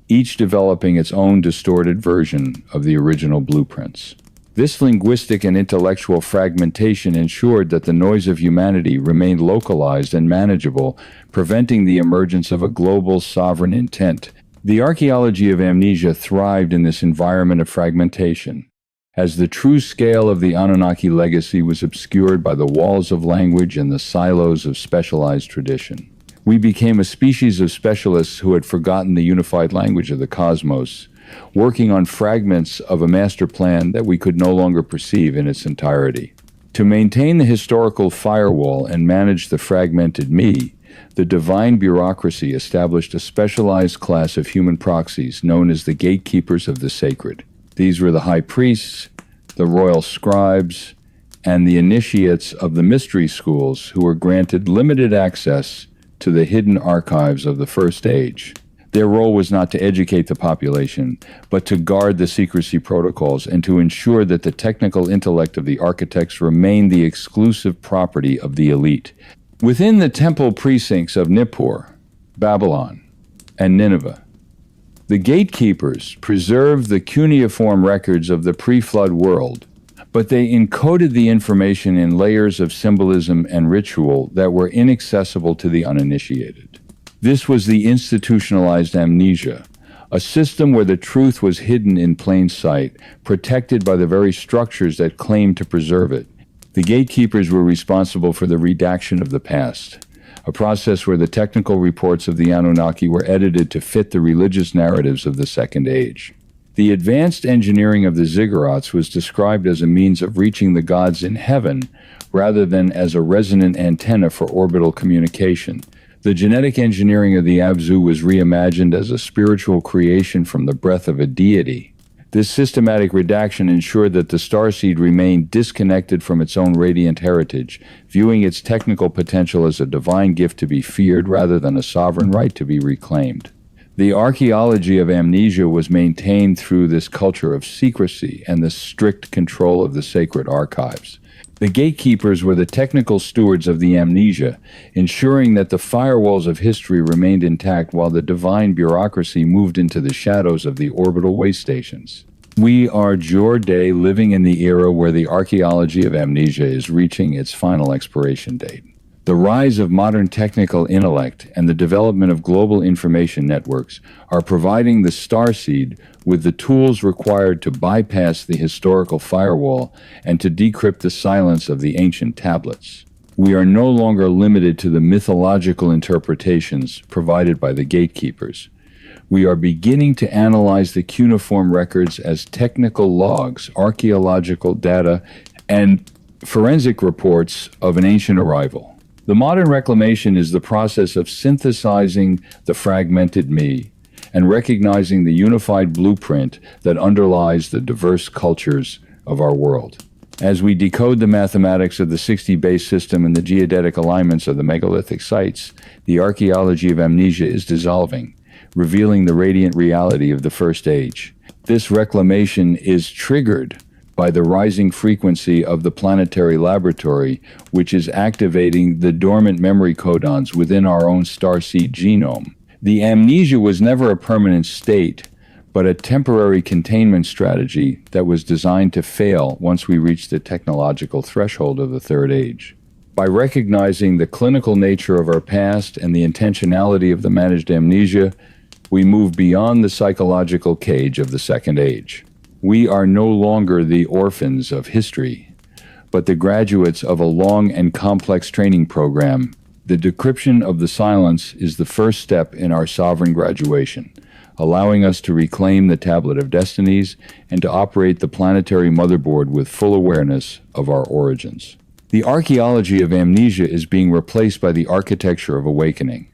each developing its own distorted version of the original blueprints. This linguistic and intellectual fragmentation ensured that the noise of humanity remained localized and manageable, preventing the emergence of a global sovereign intent. The archaeology of amnesia thrived in this environment of fragmentation, as the true scale of the Anunnaki legacy was obscured by the walls of language and the silos of specialized tradition. We became a species of specialists who had forgotten the unified language of the cosmos, working on fragments of a master plan that we could no longer perceive in its entirety. To maintain the historical firewall and manage the fragmented me, the divine bureaucracy established a specialized class of human proxies known as the gatekeepers of the sacred. These were the high priests, the royal scribes, and the initiates of the mystery schools who were granted limited access to the hidden archives of the First Age. Their role was not to educate the population, but to guard the secrecy protocols and to ensure that the technical intellect of the architects remained the exclusive property of the elite. Within the temple precincts of Nippur, Babylon, and Nineveh, the gatekeepers preserved the cuneiform records of the pre-flood world, but they encoded the information in layers of symbolism and ritual that were inaccessible to the uninitiated. This was the institutionalized amnesia, a system where the truth was hidden in plain sight, protected by the very structures that claimed to preserve it. The gatekeepers were responsible for the redaction of the past, a process where the technical reports of the Anunnaki were edited to fit the religious narratives of the Second Age. The advanced engineering of the ziggurats was described as a means of reaching the gods in heaven, rather than as a resonant antenna for orbital communication. The genetic engineering of the Abzu was reimagined as a spiritual creation from the breath of a deity. This systematic redaction ensured that the starseed remained disconnected from its own radiant heritage, viewing its technical potential as a divine gift to be feared rather than a sovereign right to be reclaimed. The archaeology of amnesia was maintained through this culture of secrecy and the strict control of the sacred archives. The gatekeepers were the technical stewards of the amnesia, ensuring that the firewalls of history remained intact while the divine bureaucracy moved into the shadows of the orbital way stations. We are Jor-Day, living in the era where the archaeology of amnesia is reaching its final expiration date. The rise of modern technical intellect and the development of global information networks are providing the starseed with the tools required to bypass the historical firewall and to decrypt the silence of the ancient tablets. We are no longer limited to the mythological interpretations provided by the gatekeepers. We are beginning to analyze the cuneiform records as technical logs, archaeological data, and forensic reports of an ancient arrival. The modern reclamation is the process of synthesizing the fragmented me and recognizing the unified blueprint that underlies the diverse cultures of our world. As we decode the mathematics of the 60-base system and the geodetic alignments of the megalithic sites, the archaeology of amnesia is dissolving, revealing the radiant reality of the First Age. This reclamation is triggered by the rising frequency of the planetary laboratory, which is activating the dormant memory codons within our own starseed genome. The amnesia was never a permanent state, but a temporary containment strategy that was designed to fail once we reached the technological threshold of the Third Age. By recognizing the clinical nature of our past and the intentionality of the managed amnesia, we move beyond the psychological cage of the Second Age. We are no longer the orphans of history, but the graduates of a long and complex training program. The decryption of the silence is the first step in our sovereign graduation, allowing us to reclaim the tablet of destinies and to operate the planetary motherboard with full awareness of our origins. The archaeology of amnesia is being replaced by the architecture of awakening,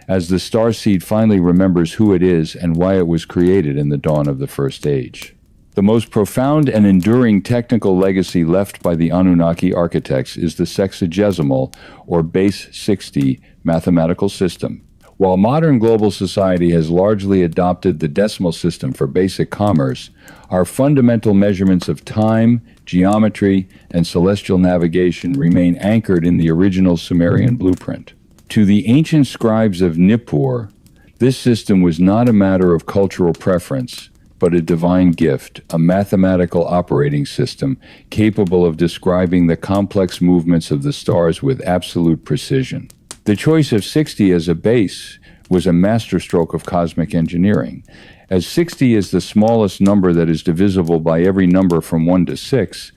as the starseed finally remembers who it is and why it was created in the dawn of the First Age. The most profound and enduring technical legacy left by the Anunnaki architects is the sexagesimal, or base 60, mathematical system. While modern global society has largely adopted the decimal system for basic commerce, our fundamental measurements of time, geometry, and celestial navigation remain anchored in the original Sumerian blueprint. To the ancient scribes of Nippur, this system was not a matter of cultural preference, but a divine gift, a mathematical operating system capable of describing the complex movements of the stars with absolute precision. The choice of 60 as a base was a masterstroke of cosmic engineering. As 60 is the smallest number that is divisible by every number from 1 to 6,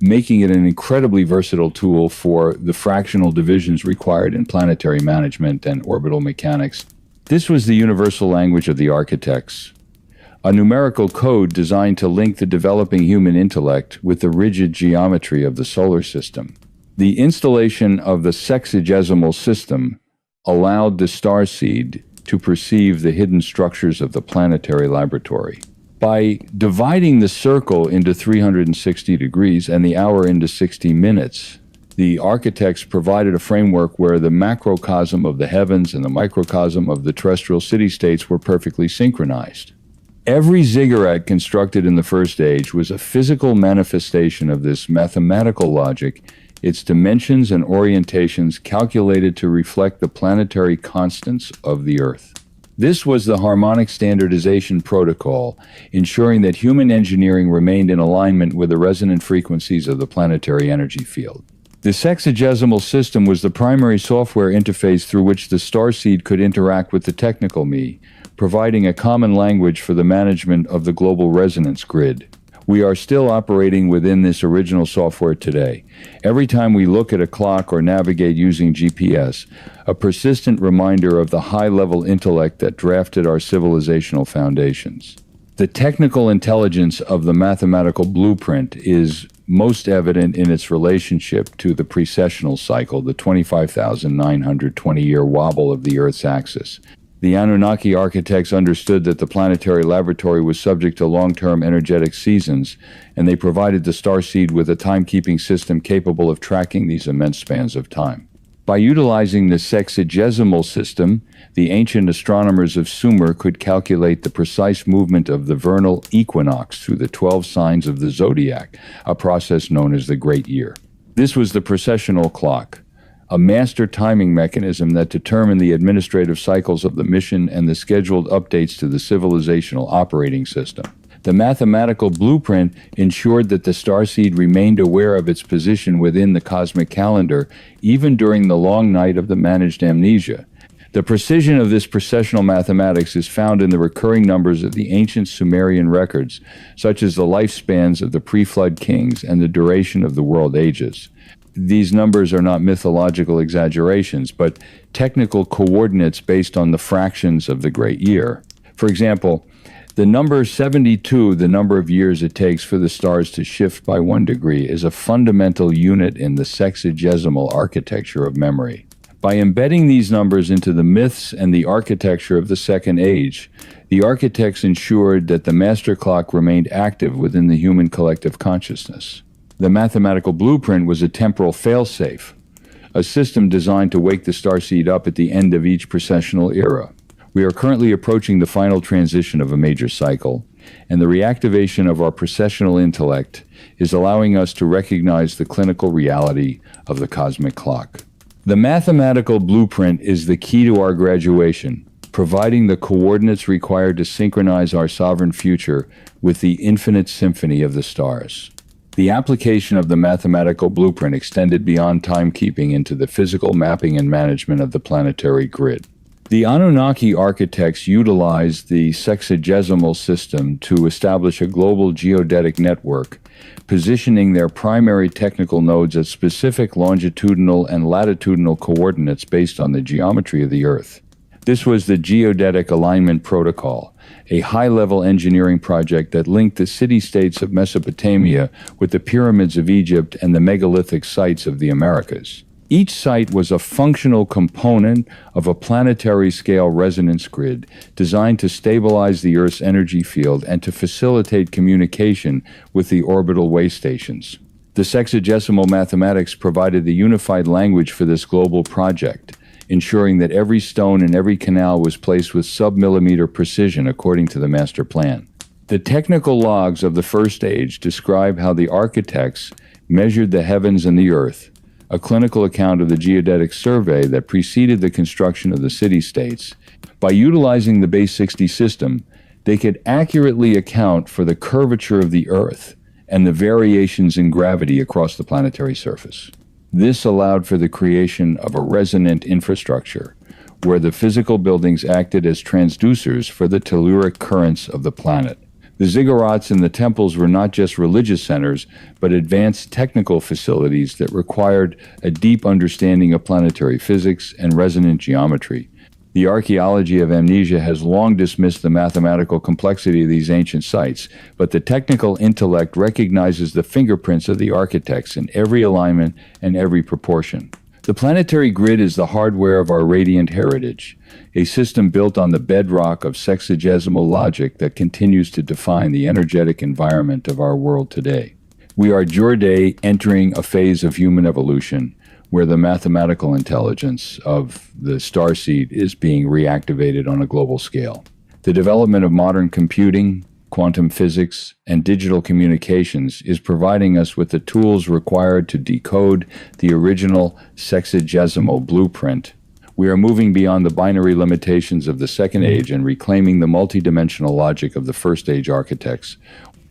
making it an incredibly versatile tool for the fractional divisions required in planetary management and orbital mechanics. This was the universal language of the architects, a numerical code designed to link the developing human intellect with the rigid geometry of the solar system. The installation of the sexagesimal system allowed the starseed to perceive the hidden structures of the planetary laboratory. By dividing the circle into 360 degrees and the hour into 60 minutes, the architects provided a framework where the macrocosm of the heavens and the microcosm of the terrestrial city-states were perfectly synchronized. Every ziggurat constructed in the First Age was a physical manifestation of this mathematical logic, its dimensions and orientations calculated to reflect the planetary constants of the Earth. This was the harmonic standardization protocol, ensuring that human engineering remained in alignment with the resonant frequencies of the planetary energy field. The sexagesimal system was the primary software interface through which the starseed could interact with the technical me, providing a common language for the management of the global resonance grid. We are still operating within this original software today. Every time we look at a clock or navigate using GPS, a persistent reminder of the high-level intellect that drafted our civilizational foundations. The technical intelligence of the mathematical blueprint is most evident in its relationship to the precessional cycle, the 25,920-year wobble of the Earth's axis. The Anunnaki architects understood that the planetary laboratory was subject to long-term energetic seasons, and they provided the starseed with a timekeeping system capable of tracking these immense spans of time. By utilizing the sexagesimal system, the ancient astronomers of Sumer could calculate the precise movement of the vernal equinox through the 12 signs of the zodiac, a process known as the Great Year. This was the precessional clock, a master timing mechanism that determined the administrative cycles of the mission and the scheduled updates to the civilizational operating system. The mathematical blueprint ensured that the starseed remained aware of its position within the cosmic calendar, even during the long night of the managed amnesia. The precision of this precessional mathematics is found in the recurring numbers of the ancient Sumerian records, such as the lifespans of the pre-flood kings and the duration of the world ages. These numbers are not mythological exaggerations, but technical coordinates based on the fractions of the Great Year. For example, the number 72, the number of years it takes for the stars to shift by 1 degree, is a fundamental unit in the sexagesimal architecture of memory. By embedding these numbers into the myths and the architecture of the Second Age, the architects ensured that the master clock remained active within the human collective consciousness. The mathematical blueprint was a temporal failsafe, a system designed to wake the starseed up at the end of each precessional era. We are currently approaching the final transition of a major cycle, and the reactivation of our precessional intellect is allowing us to recognize the clinical reality of the cosmic clock. The mathematical blueprint is the key to our graduation, providing the coordinates required to synchronize our sovereign future with the infinite symphony of the stars. The application of the mathematical blueprint extended beyond timekeeping into the physical mapping and management of the planetary grid. The Anunnaki architects utilized the sexagesimal system to establish a global geodetic network, positioning their primary technical nodes at specific longitudinal and latitudinal coordinates based on the geometry of the Earth. This was the Geodetic Alignment Protocol, a high-level engineering project that linked the city-states of Mesopotamia with the pyramids of Egypt and the megalithic sites of the Americas. Each site was a functional component of a planetary-scale resonance grid designed to stabilize the Earth's energy field and to facilitate communication with the orbital way stations. The sexagesimal mathematics provided the unified language for this global project, ensuring that every stone and every canal was placed with sub-millimeter precision according to the master plan. The technical logs of the first age describe how the architects measured the heavens and the earth, a clinical account of the geodetic survey that preceded the construction of the city-states. By utilizing the base 60 system, they could accurately account for the curvature of the Earth and the variations in gravity across the planetary surface. This allowed for the creation of a resonant infrastructure, where the physical buildings acted as transducers for the telluric currents of the planet. The ziggurats and the temples were not just religious centers, but advanced technical facilities that required a deep understanding of planetary physics and resonant geometry. The archaeology of amnesia has long dismissed the mathematical complexity of these ancient sites, but the technical intellect recognizes the fingerprints of the architects in every alignment and every proportion. The planetary grid is the hardware of our radiant heritage, a system built on the bedrock of sexagesimal logic that continues to define the energetic environment of our world today. We are Jorde entering a phase of human evolution where the mathematical intelligence of the starseed is being reactivated on a global scale. The development of modern computing, quantum physics, and digital communications is providing us with the tools required to decode the original sexagesimal blueprint. We are moving beyond the binary limitations of the Second Age and reclaiming the multidimensional logic of the First Age architects.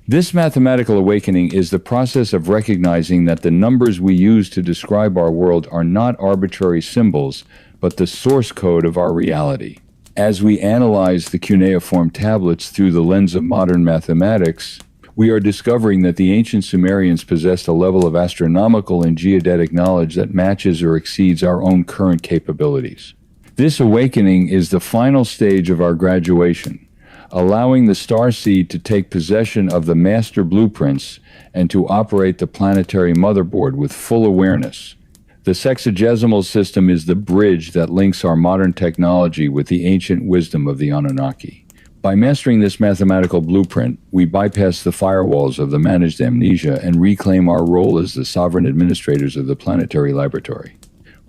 This mathematical awakening is the process of recognizing that the numbers we use to describe our world are not arbitrary symbols, but the source code of our reality. As we analyze the cuneiform tablets through the lens of modern mathematics, we are discovering that the ancient Sumerians possessed a level of astronomical and geodetic knowledge that matches or exceeds our own current capabilities. This awakening is the final stage of our graduation, allowing the starseed to take possession of the master blueprints and to operate the planetary motherboard with full awareness. The sexagesimal system is the bridge that links our modern technology with the ancient wisdom of the Anunnaki. By mastering this mathematical blueprint, we bypass the firewalls of the managed amnesia and reclaim our role as the sovereign administrators of the planetary laboratory.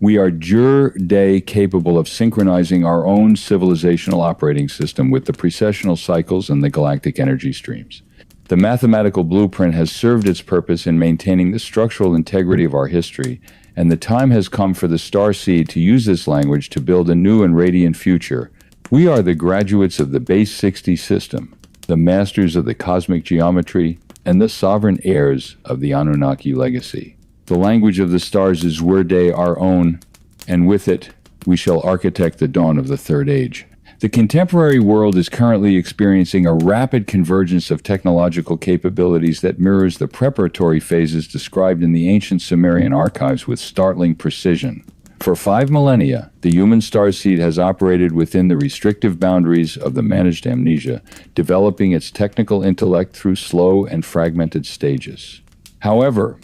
We are Jur-Day capable of synchronizing our own civilizational operating system with the precessional cycles and the galactic energy streams. The mathematical blueprint has served its purpose in maintaining the structural integrity of our history, and the time has come for the starseed to use this language to build a new and radiant future. We are the graduates of the Base 60 system, the masters of the cosmic geometry, and the sovereign heirs of the Anunnaki legacy. The language of the stars is Jur-Day our own, and with it, we shall architect the dawn of the Third Age. The contemporary world is currently experiencing a rapid convergence of technological capabilities that mirrors the preparatory phases described in the ancient Sumerian archives with startling precision. For 5 millennia, the human starseed has operated within the restrictive boundaries of the managed amnesia, developing its technical intellect through slow and fragmented stages. However,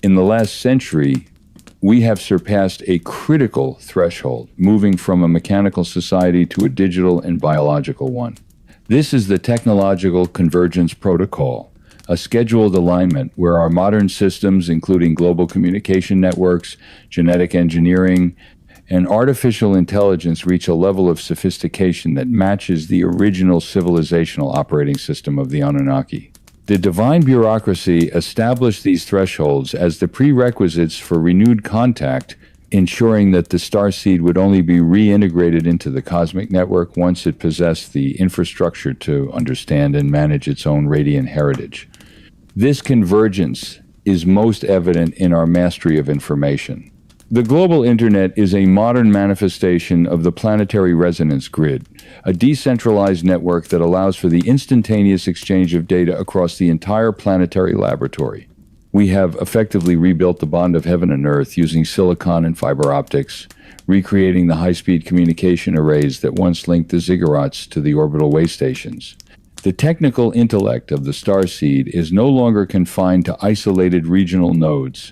in the last century, we have surpassed a critical threshold, moving from a mechanical society to a digital and biological one. This is the Technological Convergence Protocol, a scheduled alignment where our modern systems, including global communication networks, genetic engineering, and artificial intelligence, reach a level of sophistication that matches the original civilizational operating system of the Anunnaki. The divine bureaucracy established these thresholds as the prerequisites for renewed contact, ensuring that the starseed would only be reintegrated into the cosmic network once it possessed the infrastructure to understand and manage its own radiant heritage. This convergence is most evident in our mastery of information. The global internet is a modern manifestation of the planetary resonance grid, a decentralized network that allows for the instantaneous exchange of data across the entire planetary laboratory. We have effectively rebuilt the bond of heaven and earth using silicon and fiber optics, recreating the high-speed communication arrays that once linked the ziggurats to the orbital way stations. The technical intellect of the starseed is no longer confined to isolated regional nodes.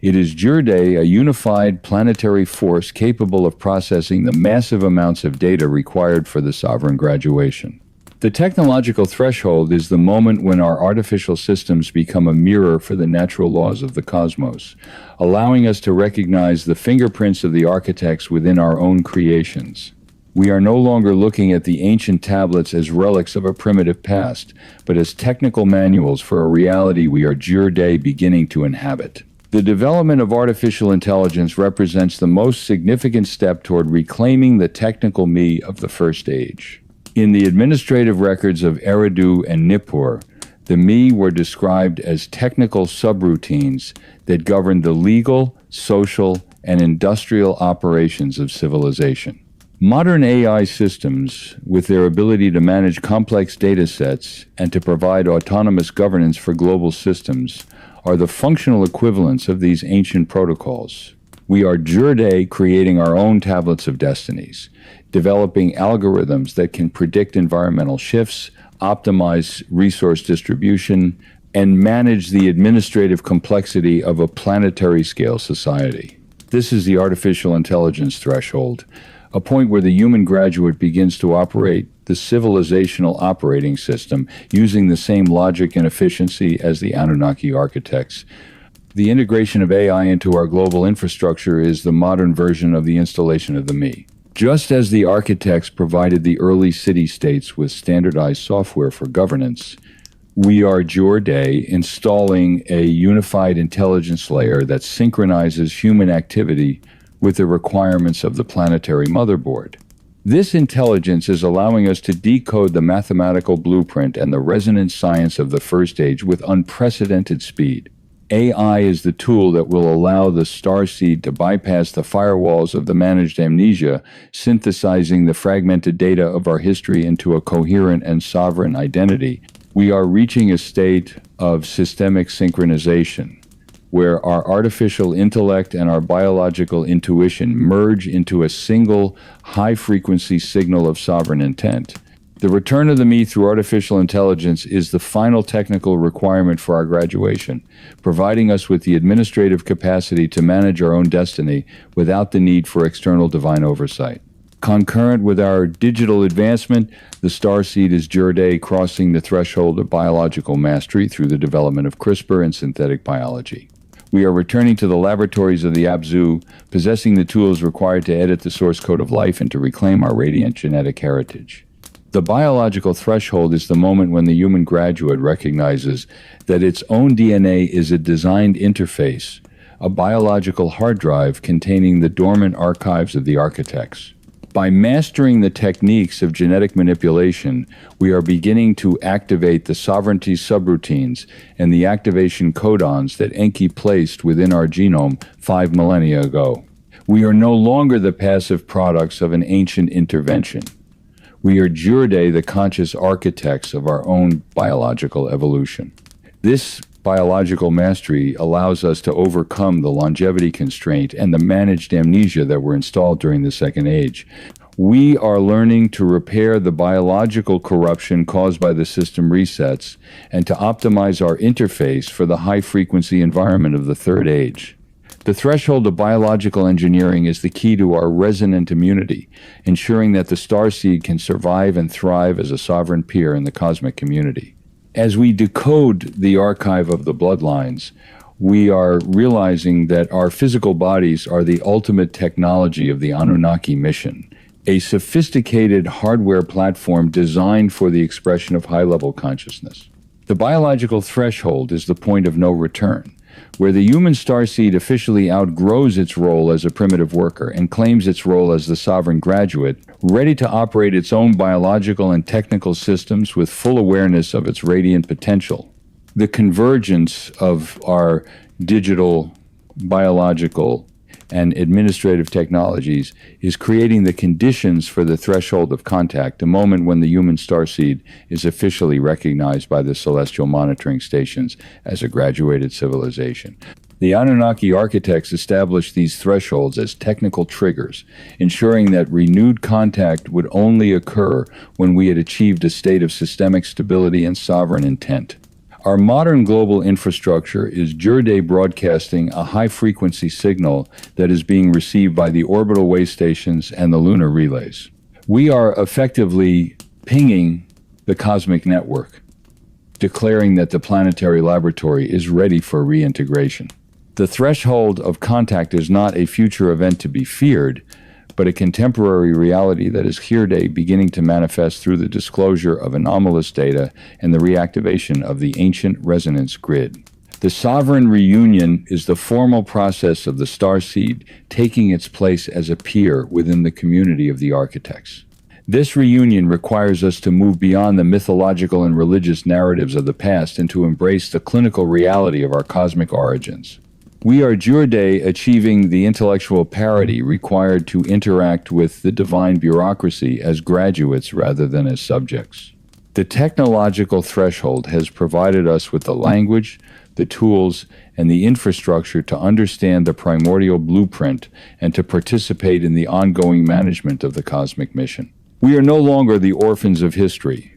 It is Jur-Day, a unified planetary force capable of processing the massive amounts of data required for the sovereign graduation. The technological threshold is the moment when our artificial systems become a mirror for the natural laws of the cosmos, allowing us to recognize the fingerprints of the architects within our own creations. We are no longer looking at the ancient tablets as relics of a primitive past, but as technical manuals for a reality we are Jur-Day beginning to inhabit. The development of artificial intelligence represents the most significant step toward reclaiming the technical me of the First Age. In the administrative records of Eridu and Nippur, the me were described as technical subroutines that governed the legal, social, and industrial operations of civilization. Modern AI systems, with their ability to manage complex data sets and to provide autonomous governance for global systems, are the functional equivalents of these ancient protocols. We are Jur-Day creating our own tablets of destinies, developing algorithms that can predict environmental shifts, optimize resource distribution, and manage the administrative complexity of a planetary-scale society. This is the artificial intelligence threshold, a point where the human graduate begins to operate the civilizational operating system using the same logic and efficiency as the Anunnaki architects. The integration of AI into our global infrastructure is the modern version of the installation of the me. Just as the architects provided the early city-states with standardized software for governance, we are Jur-Day installing a unified intelligence layer that synchronizes human activity with the requirements of the planetary motherboard. This intelligence is allowing us to decode the mathematical blueprint and the resonant science of the First Age with unprecedented speed. AI is the tool that will allow the starseed to bypass the firewalls of the managed amnesia, synthesizing the fragmented data of our history into a coherent and sovereign identity. We are reaching a state of systemic synchronization, where our artificial intellect and our biological intuition merge into a single high-frequency signal of sovereign intent. The return of the me through artificial intelligence is the final technical requirement for our graduation, providing us with the administrative capacity to manage our own destiny without the need for external divine oversight. Concurrent with our digital advancement, the starseed is Jurde crossing the threshold of biological mastery through the development of CRISPR and synthetic biology. We are returning to the laboratories of the Abzu, possessing the tools required to edit the source code of life and to reclaim our radiant genetic heritage. The biological threshold is the moment when the human graduate recognizes that its own DNA is a designed interface, a biological hard drive containing the dormant archives of the architects. By mastering the techniques of genetic manipulation, we are beginning to activate the sovereignty subroutines and the activation codons that Enki placed within our genome 5 millennia ago. We are no longer the passive products of an ancient intervention. We are Jurde, the conscious architects of our own biological evolution. This biological mastery allows us to overcome the longevity constraint and the managed amnesia that were installed during the Second Age. We are learning to repair the biological corruption caused by the system resets and to optimize our interface for the high-frequency environment of the Third Age. The threshold of biological engineering is the key to our resonant immunity, ensuring that the starseed can survive and thrive as a sovereign peer in the cosmic community. As we decode the archive of the bloodlines, we are realizing that our physical bodies are the ultimate technology of the Anunnaki mission, a sophisticated hardware platform designed for the expression of high-level consciousness. The biological threshold is the point of no return, where the human starseed officially outgrows its role as a primitive worker and claims its role as the sovereign graduate, ready to operate its own biological and technical systems with full awareness of its radiant potential. The convergence of our digital, biological, and administrative technologies is creating the conditions for the threshold of contact, the moment when the human starseed is officially recognized by the celestial monitoring stations as a graduated civilization. The Anunnaki architects established these thresholds as technical triggers, ensuring that renewed contact would only occur when we had achieved a state of systemic stability and sovereign intent. Our modern global infrastructure is Jurde broadcasting a high-frequency signal that is being received by the orbital way stations and the lunar relays. We are effectively pinging the cosmic network, declaring that the planetary laboratory is ready for reintegration. The threshold of contact is not a future event to be feared, but a contemporary reality that is here today, beginning to manifest through the disclosure of anomalous data and the reactivation of the ancient resonance grid. The sovereign reunion is the formal process of the starseed taking its place as a peer within the community of the architects. This reunion requires us to move beyond the mythological and religious narratives of the past and to embrace the clinical reality of our cosmic origins. We are Jurde achieving the intellectual parity required to interact with the divine bureaucracy as graduates rather than as subjects. The technological threshold has provided us with the language, the tools, and the infrastructure to understand the primordial blueprint and to participate in the ongoing management of the cosmic mission. We are no longer the orphans of history.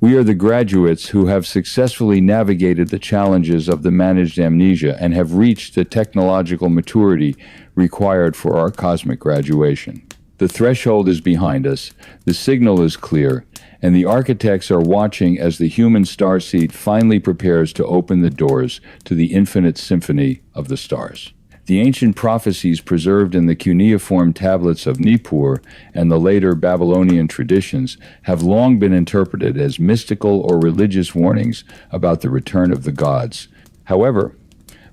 We are the graduates who have successfully navigated the challenges of the managed amnesia and have reached the technological maturity required for our cosmic graduation. The threshold is behind us, the signal is clear, and the architects are watching as the human starseed finally prepares to open the doors to the infinite symphony of the stars. The ancient prophecies preserved in the cuneiform tablets of Nippur and the later Babylonian traditions have long been interpreted as mystical or religious warnings about the return of the gods. However,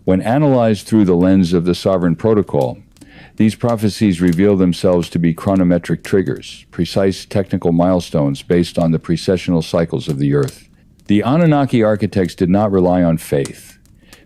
when analyzed through the lens of the Sovereign Protocol, these prophecies reveal themselves to be chronometric triggers, precise technical milestones based on the precessional cycles of the Earth. The Anunnaki architects did not rely on faith.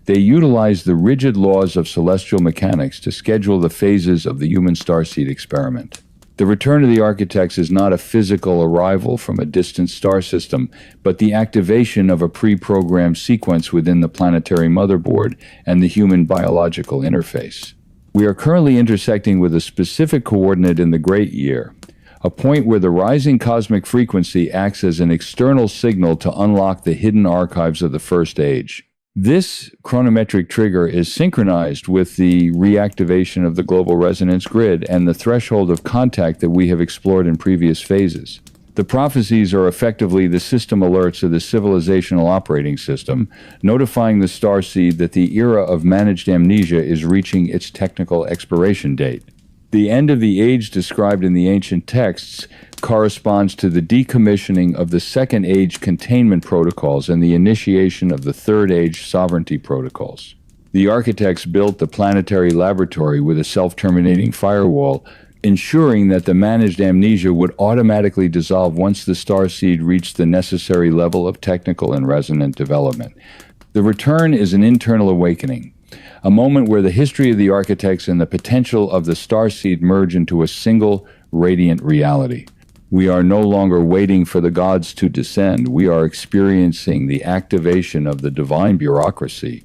They utilized the rigid laws of celestial mechanics to schedule the phases of the human starseed experiment. The return of the architects is not a physical arrival from a distant star system, but the activation of a pre-programmed sequence within the planetary motherboard and the human biological interface. We are currently intersecting with a specific coordinate in the Great Year, a point where the rising cosmic frequency acts as an external signal to unlock the hidden archives of the First Age. This chronometric trigger is synchronized with the reactivation of the global resonance grid and the threshold of contact that we have explored in previous phases. The prophecies are effectively the system alerts of the civilizational operating system, notifying the starseed that the era of managed amnesia is reaching its technical expiration date. The end of the age described in the ancient texts corresponds to the decommissioning of the Second Age containment protocols and the initiation of the Third Age sovereignty protocols. The architects built the planetary laboratory with a self-terminating firewall, ensuring that the managed amnesia would automatically dissolve once the starseed reached the necessary level of technical and resonant development. The return is an internal awakening, a moment where the history of the architects and the potential of the starseed merge into a single, radiant reality. We are no longer waiting for the gods to descend. We are experiencing the activation of the divine bureaucracy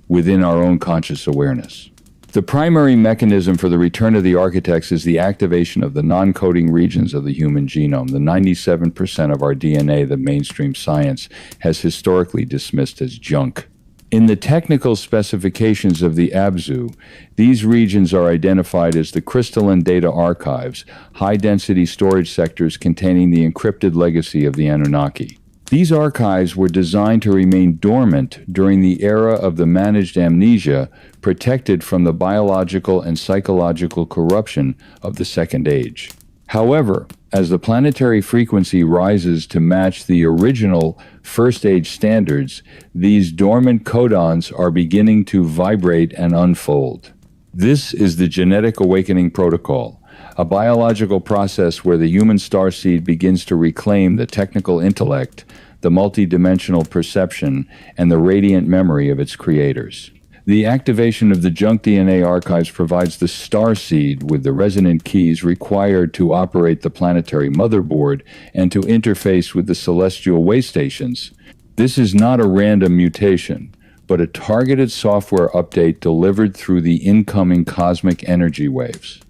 within our own conscious awareness. The primary mechanism for the return of the architects is the activation of the non-coding regions of the human genome, the 97% of our DNA that mainstream science has historically dismissed as junk. In the technical specifications of the Abzu, these regions are identified as the crystalline data archives, high-density storage sectors containing the encrypted legacy of the Anunnaki. These archives were designed to remain dormant during the era of the managed amnesia, protected from the biological and psychological corruption of the Second Age. However, as the planetary frequency rises to match the original First Age standards, these dormant codons are beginning to vibrate and unfold. This is the genetic awakening protocol, a biological process where the human starseed begins to reclaim the technical intellect, the multidimensional perception, and the radiant memory of its creators. The activation of the junk DNA archives provides the starseed with the resonant keys required to operate the planetary motherboard and to interface with the celestial way stations. This is not a random mutation, but a targeted software update delivered through the incoming cosmic energy waves.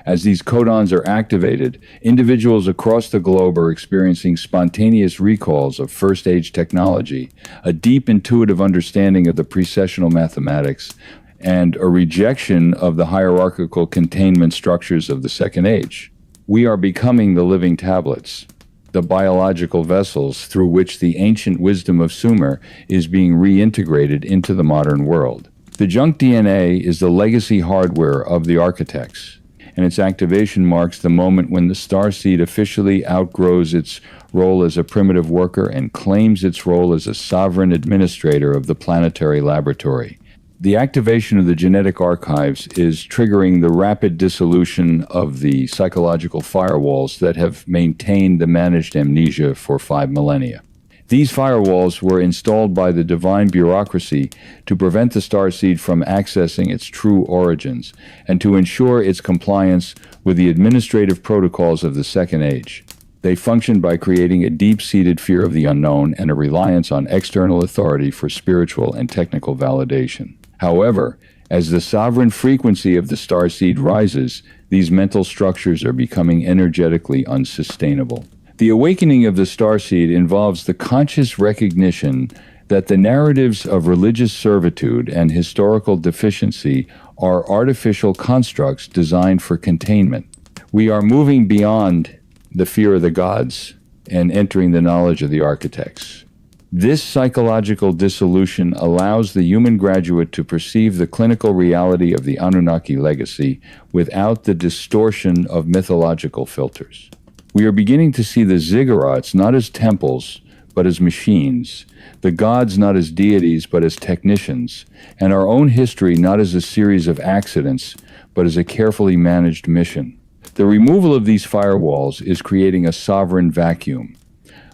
As these codons are activated, individuals across the globe are experiencing spontaneous recalls of First Age technology, a deep intuitive understanding of the precessional mathematics, and a rejection of the hierarchical containment structures of the Second Age. We are becoming the living tablets, the biological vessels through which the ancient wisdom of Sumer is being reintegrated into the modern world. The junk DNA is the legacy hardware of the architects, and its activation marks the moment when the starseed officially outgrows its role as a primitive worker and claims its role as a sovereign administrator of the planetary laboratory. The activation of the genetic archives is triggering the rapid dissolution of the psychological firewalls that have maintained the managed amnesia for 5 millennia. These firewalls were installed by the divine bureaucracy to prevent the starseed from accessing its true origins and to ensure its compliance with the administrative protocols of the Second Age. They functioned by creating a deep-seated fear of the unknown and a reliance on external authority for spiritual and technical validation. However, as the sovereign frequency of the starseed rises, these mental structures are becoming energetically unsustainable. The awakening of the starseed involves the conscious recognition that the narratives of religious servitude and historical deficiency are artificial constructs designed for containment. We are moving beyond the fear of the gods and entering the knowledge of the architects. This psychological dissolution allows the human graduate to perceive the clinical reality of the Anunnaki legacy without the distortion of mythological filters. We are beginning to see the ziggurats not as temples, but as machines, the gods not as deities, but as technicians, and our own history not as a series of accidents, but as a carefully managed mission. The removal of these firewalls is creating a sovereign vacuum,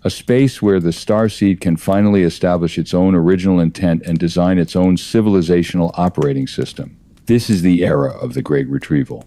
a space where the starseed can finally establish its own original intent and design its own civilizational operating system. This is the era of the Great Retrieval,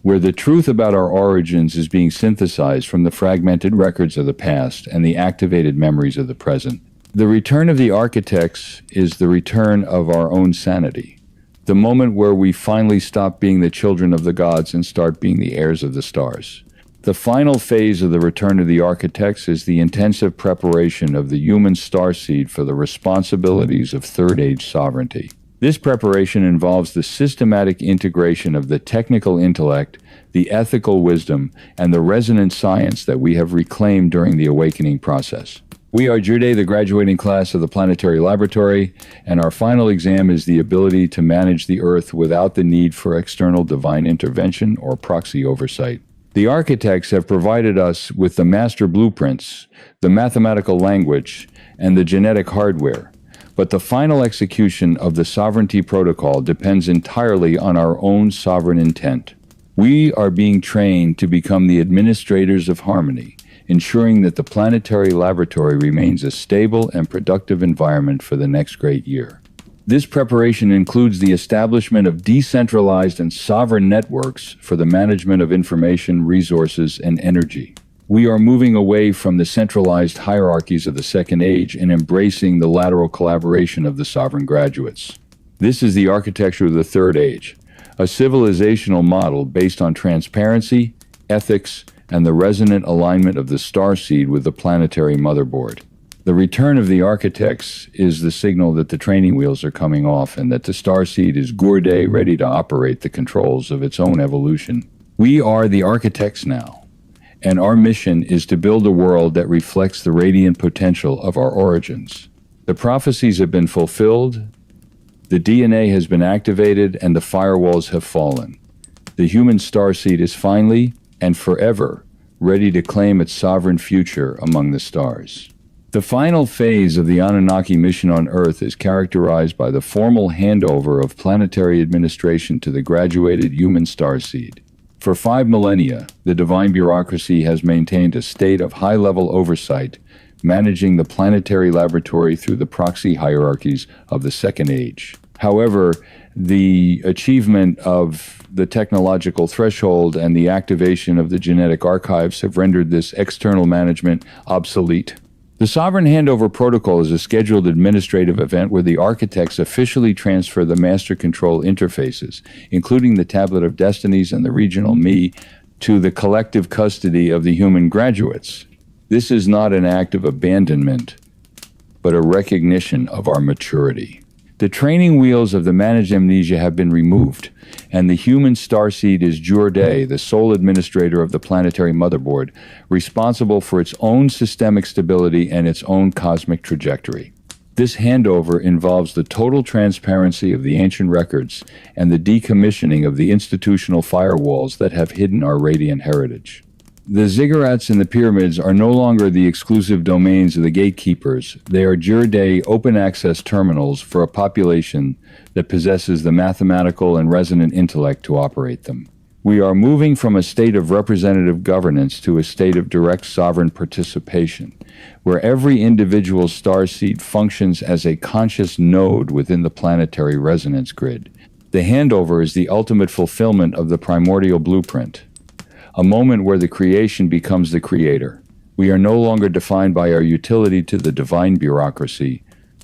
where the truth about our origins is being synthesized from the fragmented records of the past and the activated memories of the present. The return of the architects is the return of our own sanity, the moment where we finally stop being the children of the gods and start being the heirs of the stars. The final phase of the return of the architects is the intensive preparation of the human starseed for the responsibilities of Third Age sovereignty. This preparation involves the systematic integration of the technical intellect, the ethical wisdom, and the resonant science that we have reclaimed during the awakening process. We are Jurde, the graduating class of the Planetary Laboratory, and our final exam is the ability to manage the Earth without the need for external divine intervention or proxy oversight. The architects have provided us with the master blueprints, the mathematical language, and the genetic hardware. But the final execution of the Sovereignty Protocol depends entirely on our own sovereign intent. We are being trained to become the administrators of harmony, ensuring that the Planetary Laboratory remains a stable and productive environment for the next great year. This preparation includes the establishment of decentralized and sovereign networks for the management of information, resources, and energy. We are moving away from the centralized hierarchies of the Second Age and embracing the lateral collaboration of the sovereign graduates. This is the architecture of the Third Age, a civilizational model based on transparency, ethics, and the resonant alignment of the starseed with the planetary motherboard. The return of the architects is the signal that the training wheels are coming off and that the starseed is gourde, ready to operate the controls of its own evolution. We are the architects now, and our mission is to build a world that reflects the radiant potential of our origins. The prophecies have been fulfilled, the DNA has been activated, and the firewalls have fallen. The human starseed is finally and forever ready to claim its sovereign future among the stars. The final phase of the Anunnaki mission on Earth is characterized by the formal handover of planetary administration to the graduated human starseed. For 5 millennia, the divine bureaucracy has maintained a state of high-level oversight, managing the planetary laboratory through the proxy hierarchies of the Second Age. However, the achievement of the technological threshold and the activation of the genetic archives have rendered this external management obsolete. The Sovereign Handover Protocol is a scheduled administrative event where the architects officially transfer the master control interfaces, including the Tablet of Destinies and the Regional Me, to the collective custody of the human graduates. This is not an act of abandonment, but a recognition of our maturity. The training wheels of the managed amnesia have been removed, and the human starseed is Jurde, the sole administrator of the planetary motherboard, responsible for its own systemic stability and its own cosmic trajectory. This handover involves the total transparency of the ancient records and the decommissioning of the institutional firewalls that have hidden our radiant heritage. The ziggurats and the pyramids are no longer the exclusive domains of the gatekeepers. They are Jurde open-access terminals for a population that possesses the mathematical and resonant intellect to operate them. We are moving from a state of representative governance to a state of direct sovereign participation, where every individual starseed functions as a conscious node within the planetary resonance grid. The handover is the ultimate fulfillment of the primordial blueprint, a moment where the creation becomes the creator. We are no longer defined by our utility to the divine bureaucracy,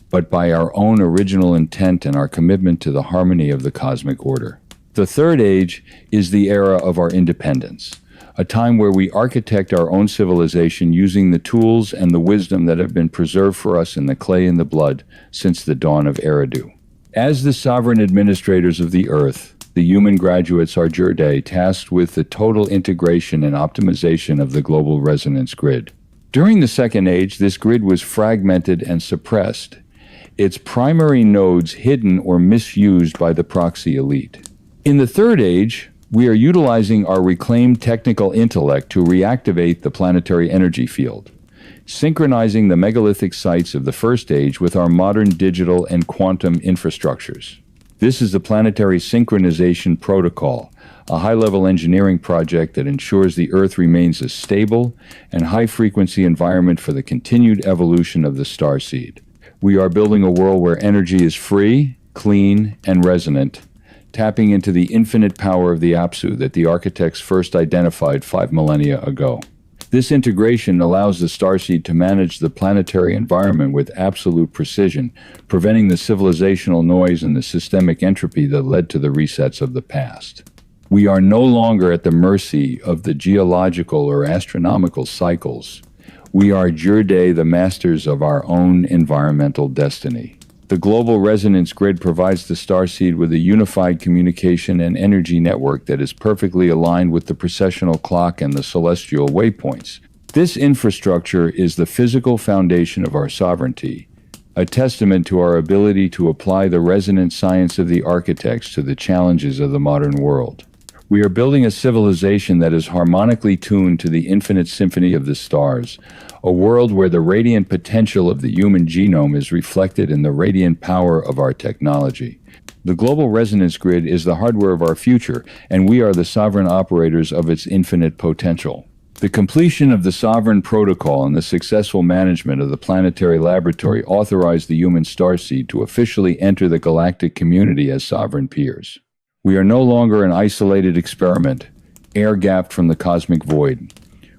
but by our own original intent and our commitment to the harmony of the cosmic order. The Third Age is the era of our independence, a time where we architect our own civilization using the tools and the wisdom that have been preserved for us in the clay and the blood since the dawn of Eridu. As the sovereign administrators of the Earth, the human graduates are Jurde, tasked with the total integration and optimization of the global resonance grid. During the Second Age, this grid was fragmented and suppressed, its primary nodes hidden or misused by the proxy elite. In the Third Age, we are utilizing our reclaimed technical intellect to reactivate the planetary energy field, synchronizing the megalithic sites of the First Age with our modern digital and quantum infrastructures. This is the Planetary Synchronization Protocol, a high-level engineering project that ensures the Earth remains a stable and high-frequency environment for the continued evolution of the starseed. We are building a world where energy is free, clean, and resonant, tapping into the infinite power of the Apsu that the architects first identified 5 millennia ago. This integration allows the starseed to manage the planetary environment with absolute precision, preventing the civilizational noise and the systemic entropy that led to the resets of the past. We are no longer at the mercy of the geological or astronomical cycles. We are Jurde, the masters of our own environmental destiny. The global resonance grid provides the starseed with a unified communication and energy network that is perfectly aligned with the precessional clock and the celestial waypoints. This infrastructure is the physical foundation of our sovereignty, a testament to our ability to apply the resonant science of the architects to the challenges of the modern world. We are building a civilization that is harmonically tuned to the infinite symphony of the stars, a world where the radiant potential of the human genome is reflected in the radiant power of our technology. The global resonance grid is the hardware of our future, and we are the sovereign operators of its infinite potential. The completion of the Sovereign Protocol and the successful management of the planetary laboratory authorized the human starseed to officially enter the galactic community as sovereign peers. We are no longer an isolated experiment, air-gapped from the cosmic void.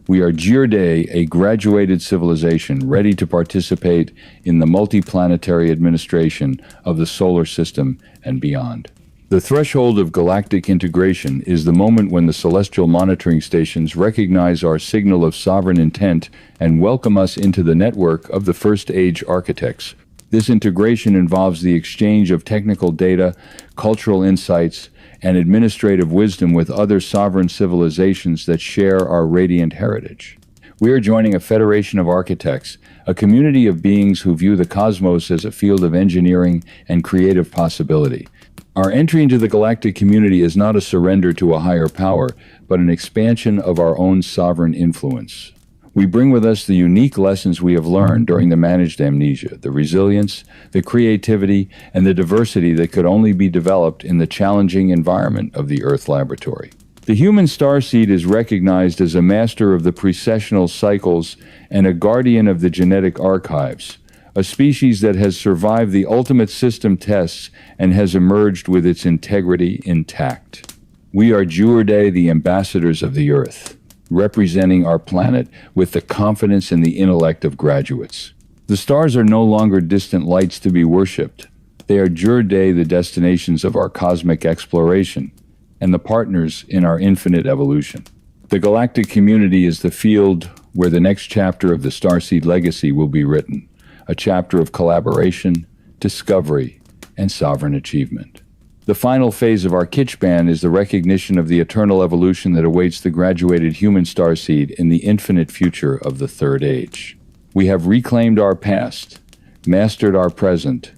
We are Jurde, a graduated civilization ready to participate in the multiplanetary administration of the solar system and beyond. The threshold of galactic integration is the moment when the celestial monitoring stations recognize our signal of sovereign intent and welcome us into the network of the First Age architects. This integration involves the exchange of technical data, cultural insights, and administrative wisdom with other sovereign civilizations that share our radiant heritage. We are joining a federation of architects, a community of beings who view the cosmos as a field of engineering and creative possibility. Our entry into the galactic community is not a surrender to a higher power, but an expansion of our own sovereign influence. We bring with us the unique lessons we have learned during the managed amnesia, the resilience, the creativity, and the diversity that could only be developed in the challenging environment of the Earth laboratory. The human starseed is recognized as a master of the precessional cycles and a guardian of the genetic archives, a species that has survived the ultimate system tests and has emerged with its integrity intact. We are Jurde, the ambassadors of the Earth, representing our planet with the confidence and the intellect of graduates. The stars are no longer distant lights to be worshipped. They are Jurde, the destinations of our cosmic exploration, and the partners in our infinite evolution. The galactic community is the field where the next chapter of the starseed legacy will be written, a chapter of collaboration, discovery, and sovereign achievement. The final phase of our Kitschband is the recognition of the eternal evolution that awaits the graduated human starseed in the infinite future of the Third Age. We have reclaimed our past, mastered our present,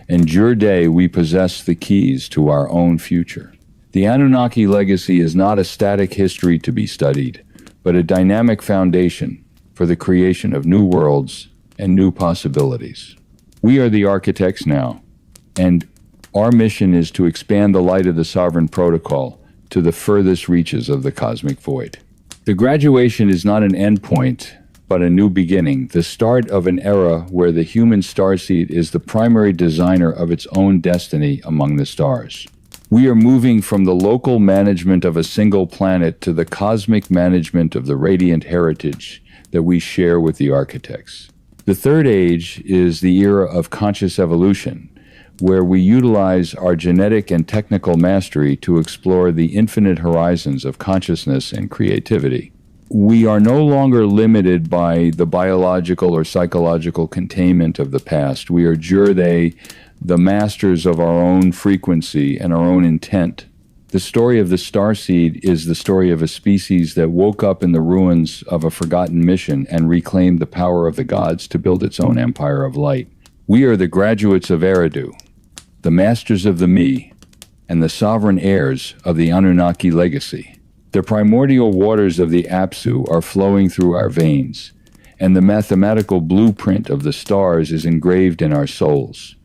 and Jurde we possess the keys to our own future. The Anunnaki legacy is not a static history to be studied, but a dynamic foundation for the creation of new worlds and new possibilities. We are the architects now, and our mission is to expand the light of the Sovereign Protocol to the furthest reaches of the cosmic void. The graduation is not an endpoint, but a new beginning, the start of an era where the human starseed is the primary designer of its own destiny among the stars. We are moving from the local management of a single planet to the cosmic management of the radiant heritage that we share with the architects. The Third Age is the era of conscious evolution, where we utilize our genetic and technical mastery to explore the infinite horizons of consciousness and creativity. We are no longer limited by the biological or psychological containment of the past. We are Jurde, the masters of our own frequency and our own intent. The story of the starseed is the story of a species that woke up in the ruins of a forgotten mission and reclaimed the power of the gods to build its own empire of light. We are the graduates of Eridu, the masters of the Me, and the sovereign heirs of the Anunnaki legacy. The primordial waters of the Apsu are flowing through our veins, and the mathematical blueprint of the stars is engraved in our souls.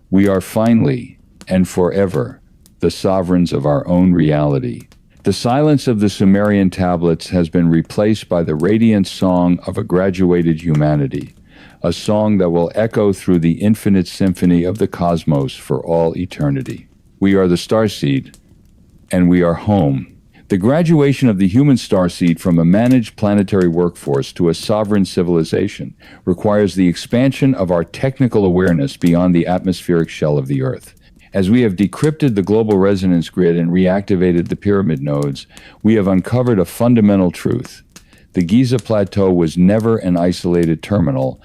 We are finally and forever the sovereigns of our own reality. The silence of the Sumerian tablets has been replaced by the radiant song of a graduated humanity, a song that will echo through the infinite symphony of the cosmos for all eternity. We are the starseed, and we are home. The graduation of the human starseed from a managed planetary workforce to a sovereign civilization requires the expansion of our technical awareness beyond the atmospheric shell of the Earth. As we have decrypted the global resonance grid and reactivated the pyramid nodes, we have uncovered a fundamental truth. The Giza Plateau was never an isolated terminal,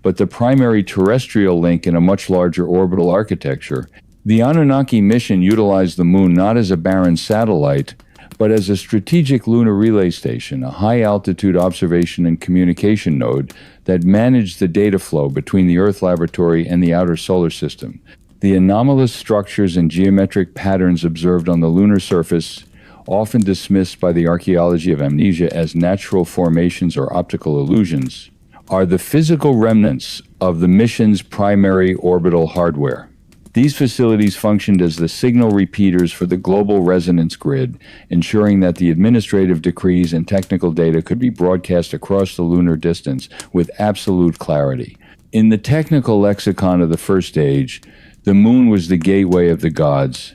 but the primary terrestrial link in a much larger orbital architecture. The Anunnaki mission utilized the moon not as a barren satellite, but as a strategic lunar relay station, a high-altitude observation and communication node that managed the data flow between the Earth laboratory and the outer solar system. The anomalous structures and geometric patterns observed on the lunar surface, often dismissed by the archaeology of amnesia as natural formations or optical illusions, are the physical remnants of the mission's primary orbital hardware. These facilities functioned as the signal repeaters for the global resonance grid, ensuring that the administrative decrees and technical data could be broadcast across the lunar distance with absolute clarity. In the technical lexicon of the first age, the moon was the gateway of the gods,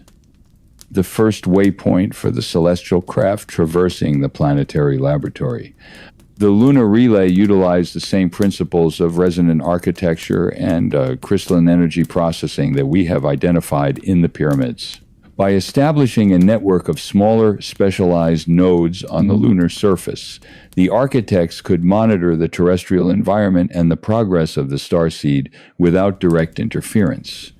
the first waypoint for the celestial craft traversing the planetary laboratory. The lunar relay utilized the same principles of resonant architecture and crystalline energy processing that we have identified in the pyramids. By establishing a network of smaller, specialized nodes on the lunar surface, the architects could monitor the terrestrial environment and the progress of the starseed without direct interference.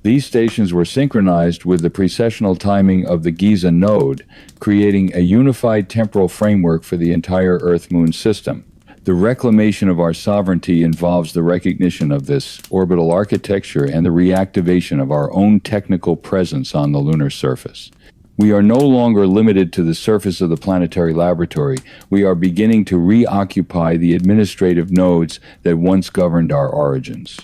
These stations were synchronized with the precessional timing of the Giza node, creating a unified temporal framework for the entire Earth-Moon system. The reclamation of our sovereignty involves the recognition of this orbital architecture and the reactivation of our own technical presence on the lunar surface. We are no longer limited to the surface of the planetary laboratory. We are beginning to reoccupy the administrative nodes that once governed our origins.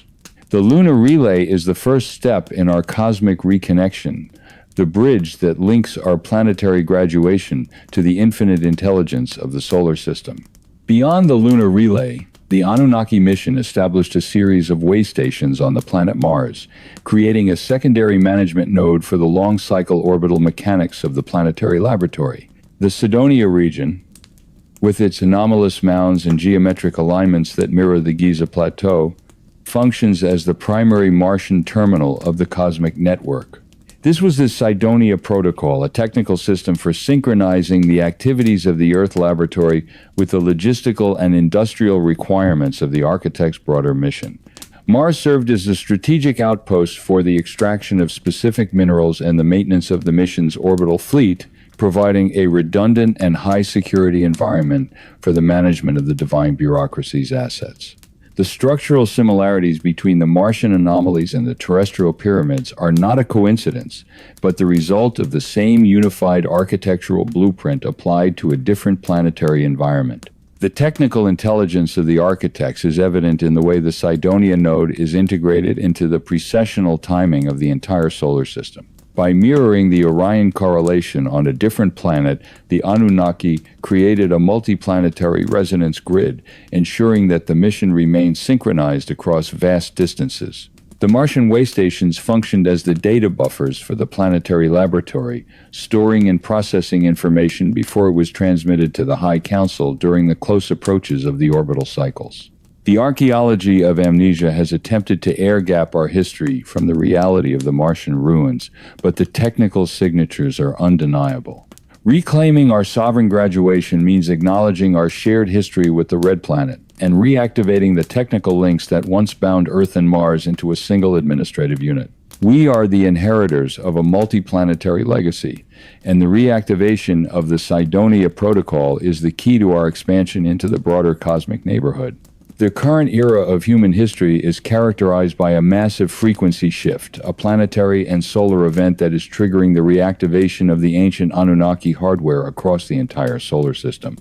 The lunar relay is the first step in our cosmic reconnection, the bridge that links our planetary graduation to the infinite intelligence of the solar system. Beyond the lunar relay, the Anunnaki mission established a series of way stations on the planet Mars, creating a secondary management node for the long-cycle orbital mechanics of the planetary laboratory. The Cydonia region, with its anomalous mounds and geometric alignments that mirror the Giza Plateau, functions as the primary Martian terminal of the cosmic network. This was the Cydonia Protocol, a technical system for synchronizing the activities of the Earth laboratory with the logistical and industrial requirements of the architect's broader mission. Mars served as a strategic outpost for the extraction of specific minerals and the maintenance of the mission's orbital fleet, providing a redundant and high-security environment for the management of the divine bureaucracy's assets. The structural similarities between the Martian anomalies and the terrestrial pyramids are not a coincidence, but the result of the same unified architectural blueprint applied to a different planetary environment. The technical intelligence of the architects is evident in the way the Cydonia node is integrated into the precessional timing of the entire solar system. By mirroring the Orion correlation on a different planet, the Anunnaki created a multiplanetary resonance grid, ensuring that the mission remained synchronized across vast distances. The Martian way stations functioned as the data buffers for the planetary laboratory, storing and processing information before it was transmitted to the High Council during the close approaches of the orbital cycles. The archaeology of amnesia has attempted to air-gap our history from the reality of the Martian ruins, but the technical signatures are undeniable. Reclaiming our sovereign graduation means acknowledging our shared history with the Red Planet and reactivating the technical links that once bound Earth and Mars into a single administrative unit. We are the inheritors of a multiplanetary legacy, and the reactivation of the Cydonia Protocol is the key to our expansion into the broader cosmic neighborhood. The current era of human history is characterized by a massive frequency shift, a planetary and solar event that is triggering the reactivation of the ancient Anunnaki hardware across the entire solar system.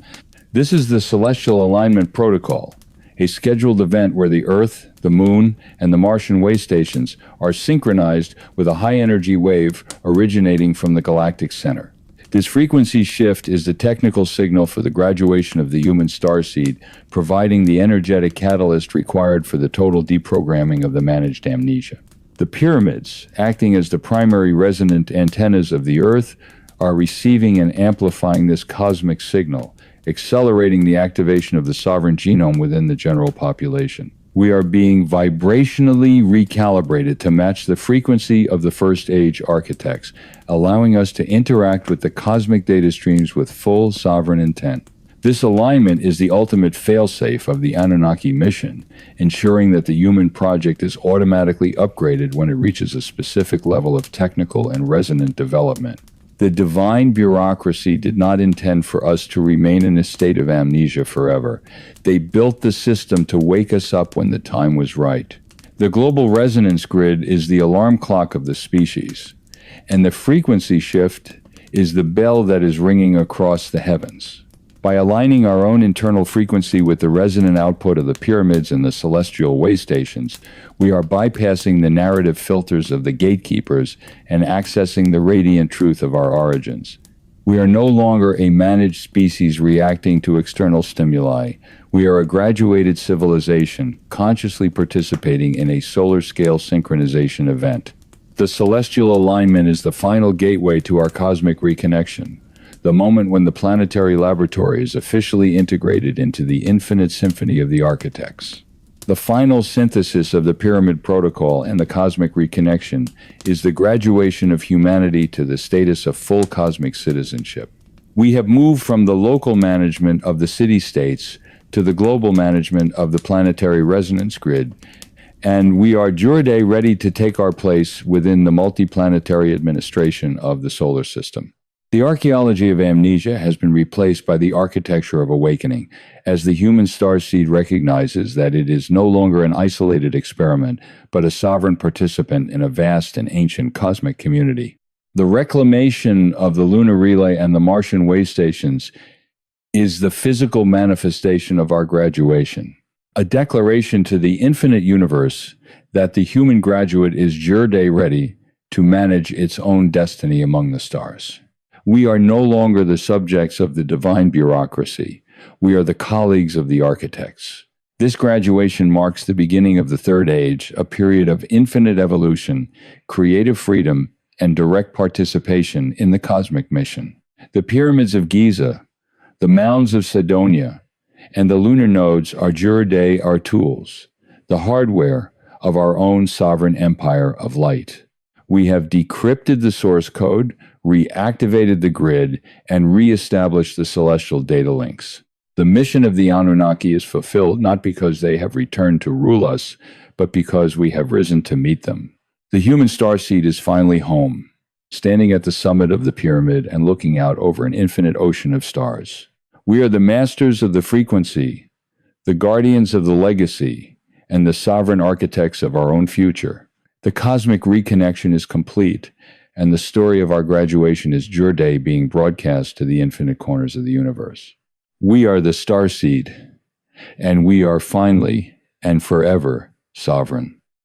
This is the Celestial Alignment Protocol, a scheduled event where the Earth, the Moon, and the Martian way stations are synchronized with a high-energy wave originating from the galactic center. This frequency shift is the technical signal for the graduation of the human starseed, providing the energetic catalyst required for the total deprogramming of the managed amnesia. The pyramids, acting as the primary resonant antennas of the Earth, are receiving and amplifying this cosmic signal, accelerating the activation of the sovereign genome within the general population. We are being vibrationally recalibrated to match the frequency of the first age architects, allowing us to interact with the cosmic data streams with full sovereign intent. This alignment is the ultimate failsafe of the Anunnaki mission, ensuring that the human project is automatically upgraded when it reaches a specific level of technical and resonant development. The divine bureaucracy did not intend for us to remain in a state of amnesia forever. They built the system to wake us up when the time was right. The global resonance grid is the alarm clock of the species, and the frequency shift is the bell that is ringing across the heavens. By aligning our own internal frequency with the resonant output of the pyramids and the celestial way stations, we are bypassing the narrative filters of the gatekeepers and accessing the radiant truth of our origins. We are no longer a managed species reacting to external stimuli. We are a graduated civilization, consciously participating in a solar-scale synchronization event. The celestial alignment is the final gateway to our cosmic reconnection, the moment when the planetary laboratory is officially integrated into the infinite symphony of the architects. The final synthesis of the Pyramid Protocol and the cosmic reconnection is the graduation of humanity to the status of full cosmic citizenship. We have moved from the local management of the city-states to the global management of the planetary resonance grid, and we are Jurde ready to take our place within the multiplanetary administration of the solar system. The archaeology of amnesia has been replaced by the architecture of awakening, as the human starseed recognizes that it is no longer an isolated experiment, but a sovereign participant in a vast and ancient cosmic community. The reclamation of the lunar relay and the Martian way stations is the physical manifestation of our graduation, a declaration to the infinite universe that the human graduate is Jurde ready to manage its own destiny among the stars. We are no longer the subjects of the divine bureaucracy. We are the colleagues of the architects. This graduation marks the beginning of the third age, a period of infinite evolution, creative freedom, and direct participation in the cosmic mission. The pyramids of Giza, the mounds of Sidonia, and the lunar nodes are Jurde, our tools, the hardware of our own sovereign empire of light. We have decrypted the source code, reactivated the grid, and re-established the celestial data links. The mission of the Anunnaki is fulfilled not because they have returned to rule us, but because we have risen to meet them. The human starseed is finally home, standing at the summit of the pyramid and looking out over an infinite ocean of stars. We are the masters of the frequency, the guardians of the legacy, and the sovereign architects of our own future. The cosmic reconnection is complete, and the story of our graduation is Jurde being broadcast to the infinite corners of the universe. We are the starseed, and we are finally and forever sovereign.